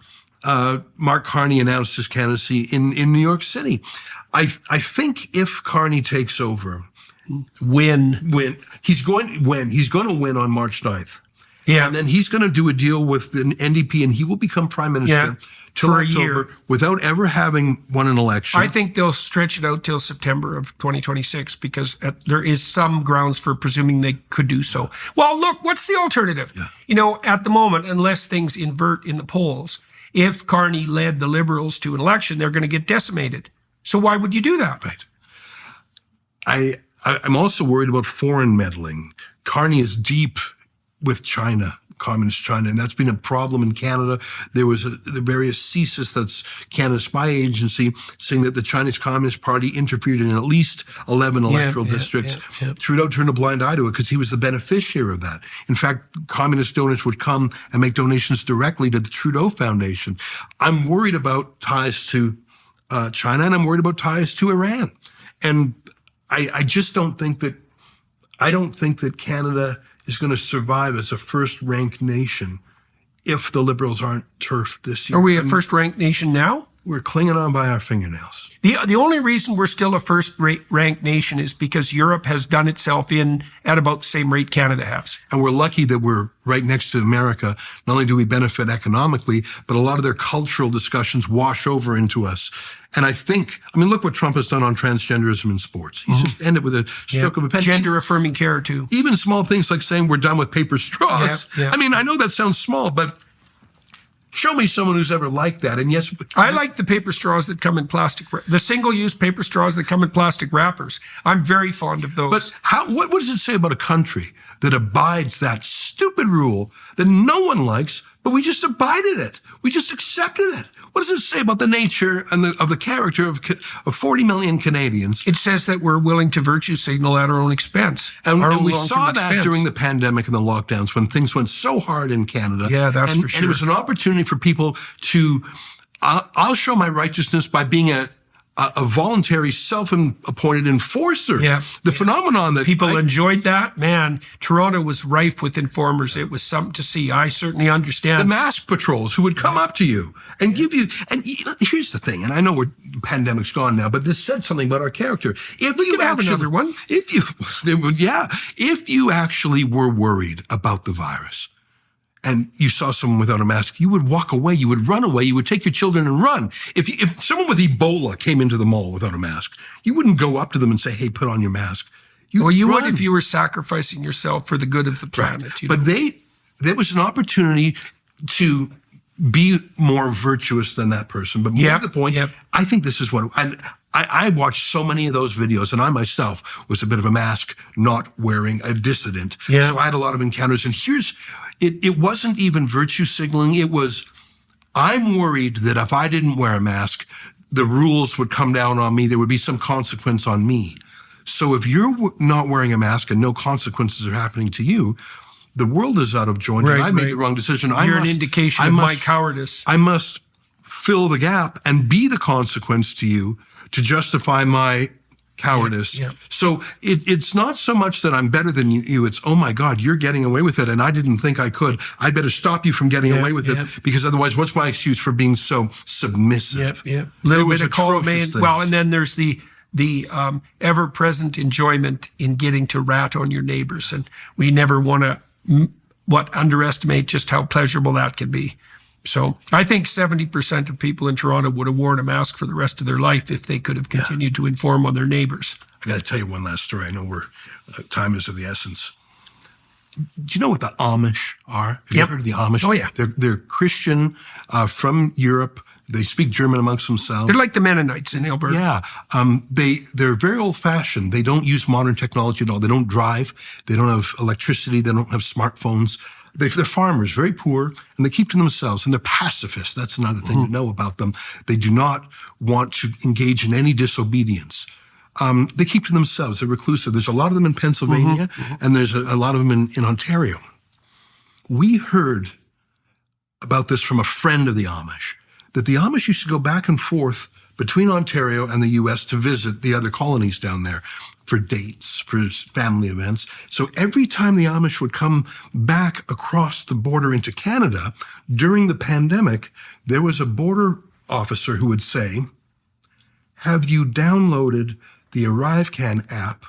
Mark Carney announced his candidacy in New York City. I think if Carney takes over, he's going to win on March 9th. And then he's going to do a deal with the NDP, and he will become prime minister till October without ever having won an election. I think they'll stretch it out till September of 2026 because there is some grounds for presuming they could do so. Well, look, what's the alternative? At the moment, unless things invert in the polls, if Carney led the Liberals to an election, they're going to get decimated. So why would you do that? I'm also worried about foreign meddling. Carney is deep with China. communist China, and that's been a problem in Canada. There was the various CSIS, that's Canada's spy agency, saying that the Chinese Communist Party interfered in at least 11 electoral districts. Trudeau turned a blind eye to it because he was the beneficiary of that. In fact, communist donors would come and make donations directly to the Trudeau Foundation. I'm worried about ties to China, and I'm worried about ties to Iran. And I just don't think that Canada is going to survive as a first-ranked nation if the Liberals aren't turfed this year. Are we a first-ranked nation now? We're clinging on by our fingernails. The only reason we're still a first-ranked nation is because Europe has done itself in at about the same rate Canada has. And we're lucky that we're right next to America. Not only do we benefit economically, but a lot of their cultural discussions wash over into us. And I mean, look what Trump has done on transgenderism in sports. He's just ended with a stroke of a pen. Gender-affirming care, too. Even small things like saying we're done with paper straws. I mean, I know that sounds small, but show me someone who's ever liked that. And yes, I like the paper straws that come in plastic, the single-use paper straws that come in plastic wrappers. I'm very fond of those. But what does it say about a country that abides that stupid rule that no one likes, but we just abided it? We just accepted it. What does it say about the nature and of the character of 40 million Canadians? It says that we're willing to virtue signal at our own expense. And we saw that during the pandemic and the lockdowns when things went so hard in Canada. Yeah, that's for sure. And it was an opportunity for people to, I'll show my righteousness by being a voluntary, self-appointed enforcer. The phenomenon that people enjoyed that, man. Toronto was rife with informers. It was something to see. I certainly understand. The mask patrols who would come up to you and give you, and here's the thing, and I know the pandemic's gone now, but this said something about our character. If we could have another one. If you actually were worried about the virus, and you saw someone without a mask, you would walk away, you would run away, you would take your children and run. If someone with Ebola came into the mall without a mask, you wouldn't go up to them and say, hey, put on your mask. You would if you were sacrificing yourself for the good of the planet. Right. But there was an opportunity to be more virtuous than that person. But more to the point, I think this is what, I watched so many of those videos, and I myself was a bit of a mask not wearing, a dissident. So I had a lot of encounters. And it wasn't even virtue signaling. It was, I'm worried that if I didn't wear a mask, the rules would come down on me. There would be some consequence on me. So if you're not wearing a mask and no consequences are happening to you, the world is out of joint. And I made the wrong decision. You're an indication of my cowardice. I must fill the gap and be the consequence to you to justify my cowardice. So it's not so much that I'm better than you. It's, oh my God, you're getting away with it, and I didn't think I could. I better stop you from getting away with it, because otherwise, what's my excuse for being so submissive? Little bit of column A. Well, and then there's the ever-present enjoyment in getting to rat on your neighbors, and we never want to underestimate just how pleasurable that can be. So I think 70% of people in Toronto would have worn a mask for the rest of their life if they could have continued to inform on their neighbors. I got to tell you one last story. I know time is of the essence. Do you know what the Amish are? Have you heard of the Amish? Oh, yeah. They're Christian from Europe. They speak German amongst themselves. They're like the Mennonites in Alberta. Yeah. They're very old-fashioned. They don't use modern technology at all. They don't drive. They don't have electricity. They don't have smartphones. They're farmers, very poor, and they keep to themselves, and they're pacifists. That's another thing to know about them. They do not want to engage in any disobedience. They keep to themselves. They're reclusive. There's a lot of them in Pennsylvania, and there's a lot of them in Ontario. We heard about this from a friend of the Amish, that the Amish used to go back and forth between Ontario and the U.S. to visit the other colonies down there for dates, for family events. So every time the Amish would come back across the border into Canada during the pandemic, there was a border officer who would say, have you downloaded the ArriveCan app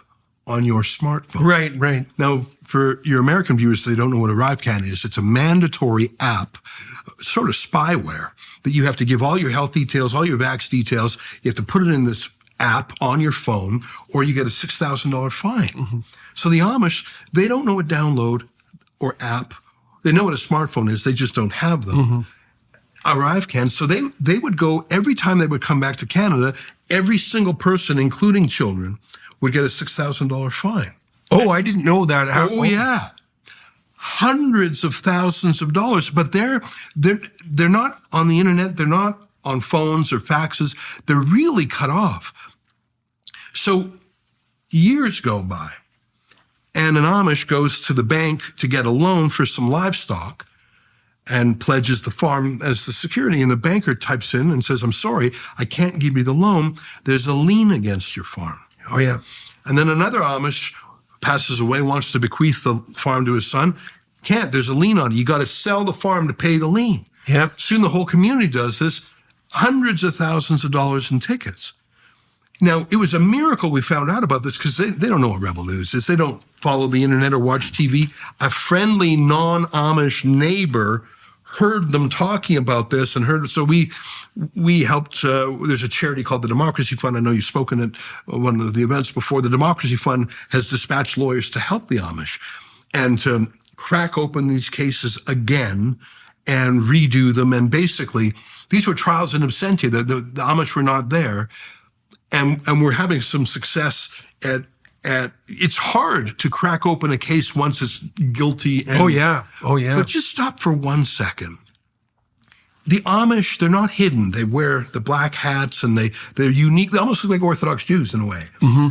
on your smartphone? Right. Now, for your American viewers, they don't know what ArriveCan is. It's a mandatory app, sort of spyware, that you have to give all your health details, all your vax details. You have to put it in this app on your phone, or you get a $6,000 fine. So the Amish, they don't know what download or app. They know what a smartphone is. They just don't have them. ArriveCan. So they would go, every time they would come back to Canada, every single person, including children, would get a $6,000 fine. Oh, I didn't know that. Yeah. hundreds of thousands of dollars, but they're not on the internet. They're not on phones or faxes. They're really cut off. So years go by, and an Amish goes to the bank to get a loan for some livestock and pledges the farm as the security. And the banker types in and says, "I'm sorry, I can't give you the loan. There's a lien against your farm." Oh, yeah. And then another Amish passes away, wants to bequeath the farm to his son. Can't. There's a lien on it. You got to sell the farm to pay the lien. Yeah. Soon the whole community does this. Hundreds of thousands of dollars in tickets. Now, it was a miracle we found out about this because they don't know what Rebel News is. They don't follow the internet or watch TV. A friendly non-Amish neighbor heard them talking about this and heard. So we helped. There's a charity called the Democracy Fund. I know you've spoken at one of the events before. The Democracy Fund has dispatched lawyers to help the Amish and to crack open these cases again and redo them. And basically, these were trials in absentia. The Amish were not there. And we're having some success at it's hard to crack open a case once it's guilty. And, Oh, yeah. But just stop for 1 second. The Amish, they're not hidden. They wear the black hats and they're unique. They almost look like Orthodox Jews in a way. Mm-hmm.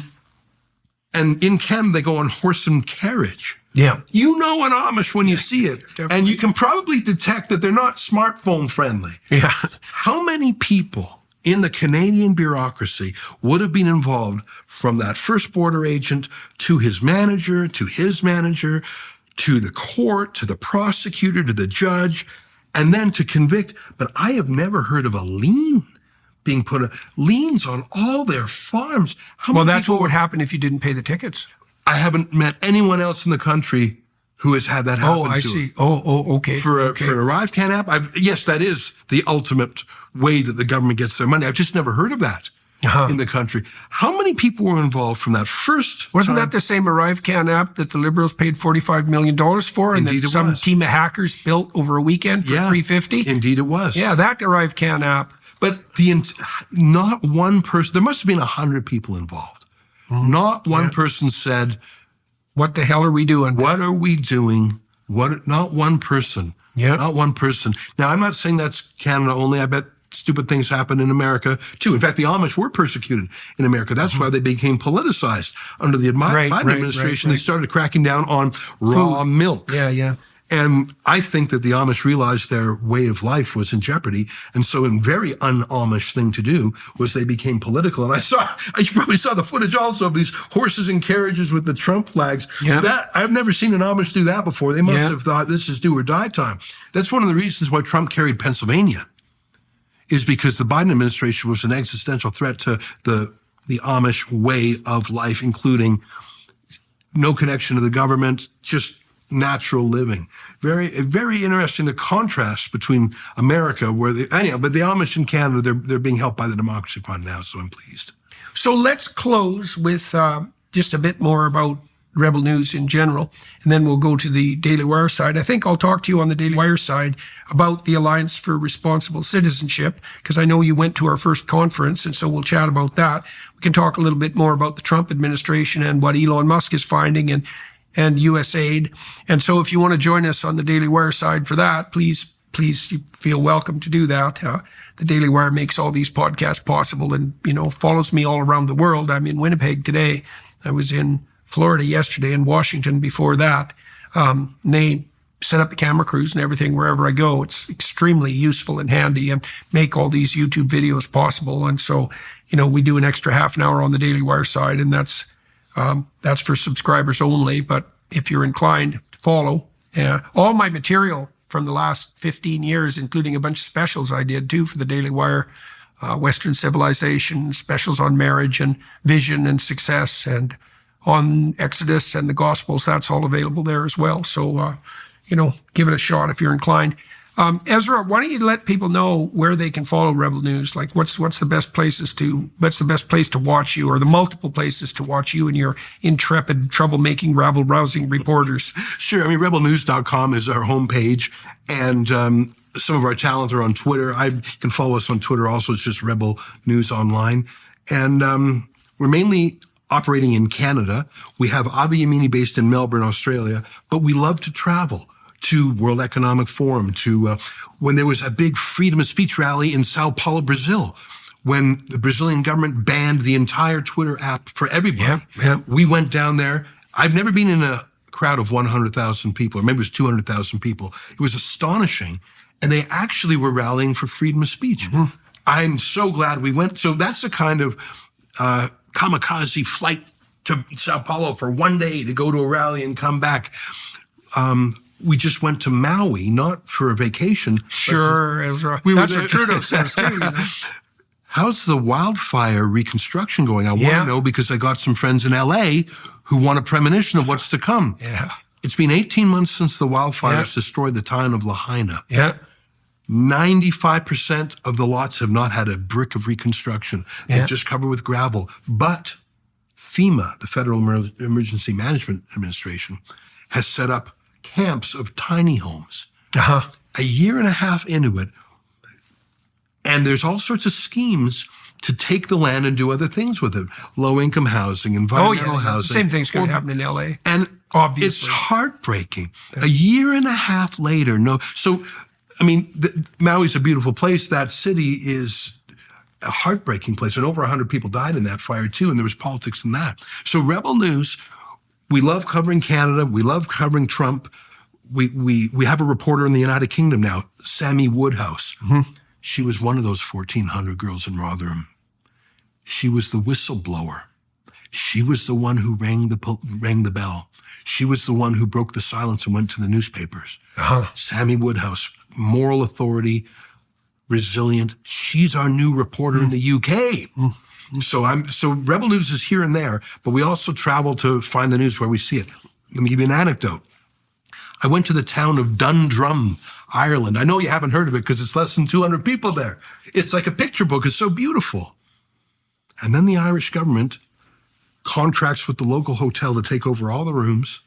And in Canada, they go on horse and carriage. Yeah. You know an Amish when you see it. Definitely. And you can probably detect that they're not smartphone friendly. Yeah. How many people in the Canadian bureaucracy would have been involved from that first border agent to his manager, to the court, to the prosecutor, to the judge, and then to convict? But I have never heard of a lien being liens on all their farms. Well, that's what would happen if you didn't pay the tickets. I haven't met anyone else in the country who has had that happen to. Oh, I see. Oh, okay. For an ArriveCan app, yes, that is the ultimate way that the government gets their money. I've just never heard of that in the country. How many people were involved from that first Wasn't time? that the same ArriveCan app that the Liberals paid $45 million for? And Indeed that it some was. team of hackers built over a weekend for $350? Indeed it was. Yeah, that ArriveCan app. But not one person, there must have been 100 people involved. Not one person said, What the hell are we doing? "What are we doing?" Not one person. Yeah. Not one person. Now, I'm not saying that's Canada only. I bet stupid things happen in America too. In fact, the Amish were persecuted in America. That's why they became politicized under the Biden administration. They started cracking down on raw milk. Yeah. And I think that the Amish realized their way of life was in jeopardy. And so a very un-Amish thing to do was they became political. And you probably saw the footage also of these horses and carriages with the Trump flags. Yeah. I've never seen an Amish do that before. They must have thought this is do or die time. That's one of the reasons why Trump carried Pennsylvania, is because the Biden administration was an existential threat to the Amish way of life, including no connection to the government, just natural living. Very, very interesting, the contrast between America, but the Amish in Canada, they're being helped by the Democracy Fund now, so I'm pleased. So let's close with just a bit more about Rebel News in general, and then we'll go to the Daily Wire side. I think I'll talk to you on the Daily Wire side about the Alliance for Responsible Citizenship, because I know you went to our first conference, and so we'll chat about that. We can talk a little bit more about the Trump administration and what Elon Musk is finding and USAID. And so if you want to join us on the Daily Wire side for that, please you feel welcome to do that. The Daily Wire makes all these podcasts possible and, follows me all around the world. I'm in Winnipeg today. I was in Florida yesterday and Washington before that. And they set up the camera crews and everything wherever I go. It's extremely useful and handy and make all these YouTube videos possible. And so, we do an extra half an hour on the Daily Wire side, and that's for subscribers only. But if you're inclined to follow, all my material from the last 15 years, including a bunch of specials I did too for the Daily Wire, Western Civilization, specials on marriage and vision and success, and on Exodus and the Gospels, that's all available there as well. So, give it a shot if you're inclined. Ezra, why don't you let people know where they can follow Rebel News? Like, what's the best place to watch you, or the multiple places to watch you and your intrepid, troublemaking, rabble-rousing reporters? Sure. rebelnews.com is our homepage, and some of our talent are on Twitter. You can follow us on Twitter also. It's just Rebel News Online. And we're mainly operating in Canada. We have Avi Yamini based in Melbourne, Australia, but we love to travel. to World Economic Forum, to when there was a big freedom of speech rally in Sao Paulo, Brazil, when the Brazilian government banned the entire Twitter app for everybody. We went down there. I've never been in a crowd of 100,000 people, or maybe it was 200,000 people. It was astonishing. And they actually were rallying for freedom of speech. I'm so glad we went. So that's the kind of kamikaze flight to Sao Paulo for one day to go to a rally and come back. We just went to Maui, not for a vacation. Sure, Ezra. That's what Trudeau says too. How's the wildfire reconstruction going? I want to know because I got some friends in LA who want a premonition of what's to come. It's been 18 months since the wildfires destroyed the town of Lahaina. 95% of the lots have not had a brick of reconstruction. They're just covered with gravel. But FEMA, the Federal Emergency Management Administration, has set up camps of tiny homes. A year and a half into it, and there's all sorts of schemes to take the land and do other things with it. Low-income housing, environmental housing. The same thing's going to happen in LA. And obviously, it's heartbreaking. A year and a half later, So, I mean, Maui's a beautiful place. That city is a heartbreaking place. And over 100 people died in that fire, too. And there was politics in that. So Rebel News, we love covering Canada. We love covering Trump. We have a reporter in the United Kingdom now, Sammy Woodhouse. She was one of those 1,400 girls in Rotherham. She was the whistleblower. She was the one who rang the bell. She was the one who broke the silence and went to the newspapers. Sammy Woodhouse, moral authority, resilient. She's our new reporter in the UK. So Rebel News is here and there, but we also travel to find the news where we see it. Let me give you an anecdote. I went to the town of Dundrum, Ireland. I know you haven't heard of it because it's less than 200 people there. It's like a picture book. It's so beautiful. And then the Irish government contracts with the local hotel to take over all the rooms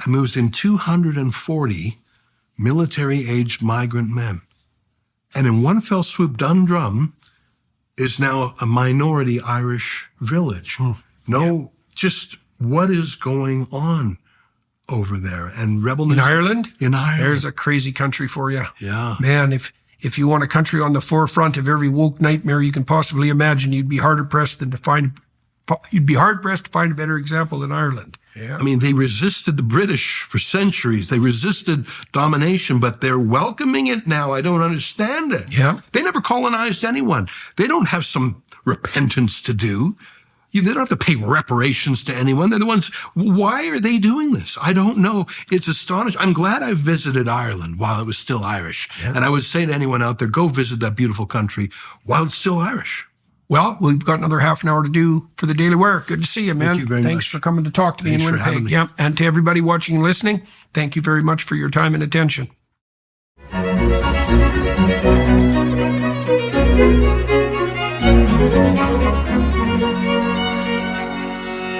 and moves in 240 military-aged migrant men. And in one fell swoop, Dundrum is now a minority Irish village. Just what is going on over there? And Rebel News... In Ireland? In Ireland. There's a crazy country for you. Man, if you want a country on the forefront of every woke nightmare you can possibly imagine, you'd be hard-pressed to find a better example than Ireland. I mean, they resisted the British for centuries. They resisted domination, but they're welcoming it now. I don't understand it. They never colonized anyone. They don't have some repentance to do. They don't have to pay reparations to anyone. They're the ones. Why are they doing this? I don't know. It's astonishing. I'm glad I visited Ireland while it was still Irish. And I would say to anyone out there, go visit that beautiful country while it's still Irish. Well, we've got another half an hour to do for the Daily Wire. Good to see you, man. Thank you very much. Thanks for coming to talk to me in Winnipeg. Winnipeg. And to everybody watching and listening, thank you very much for your time and attention.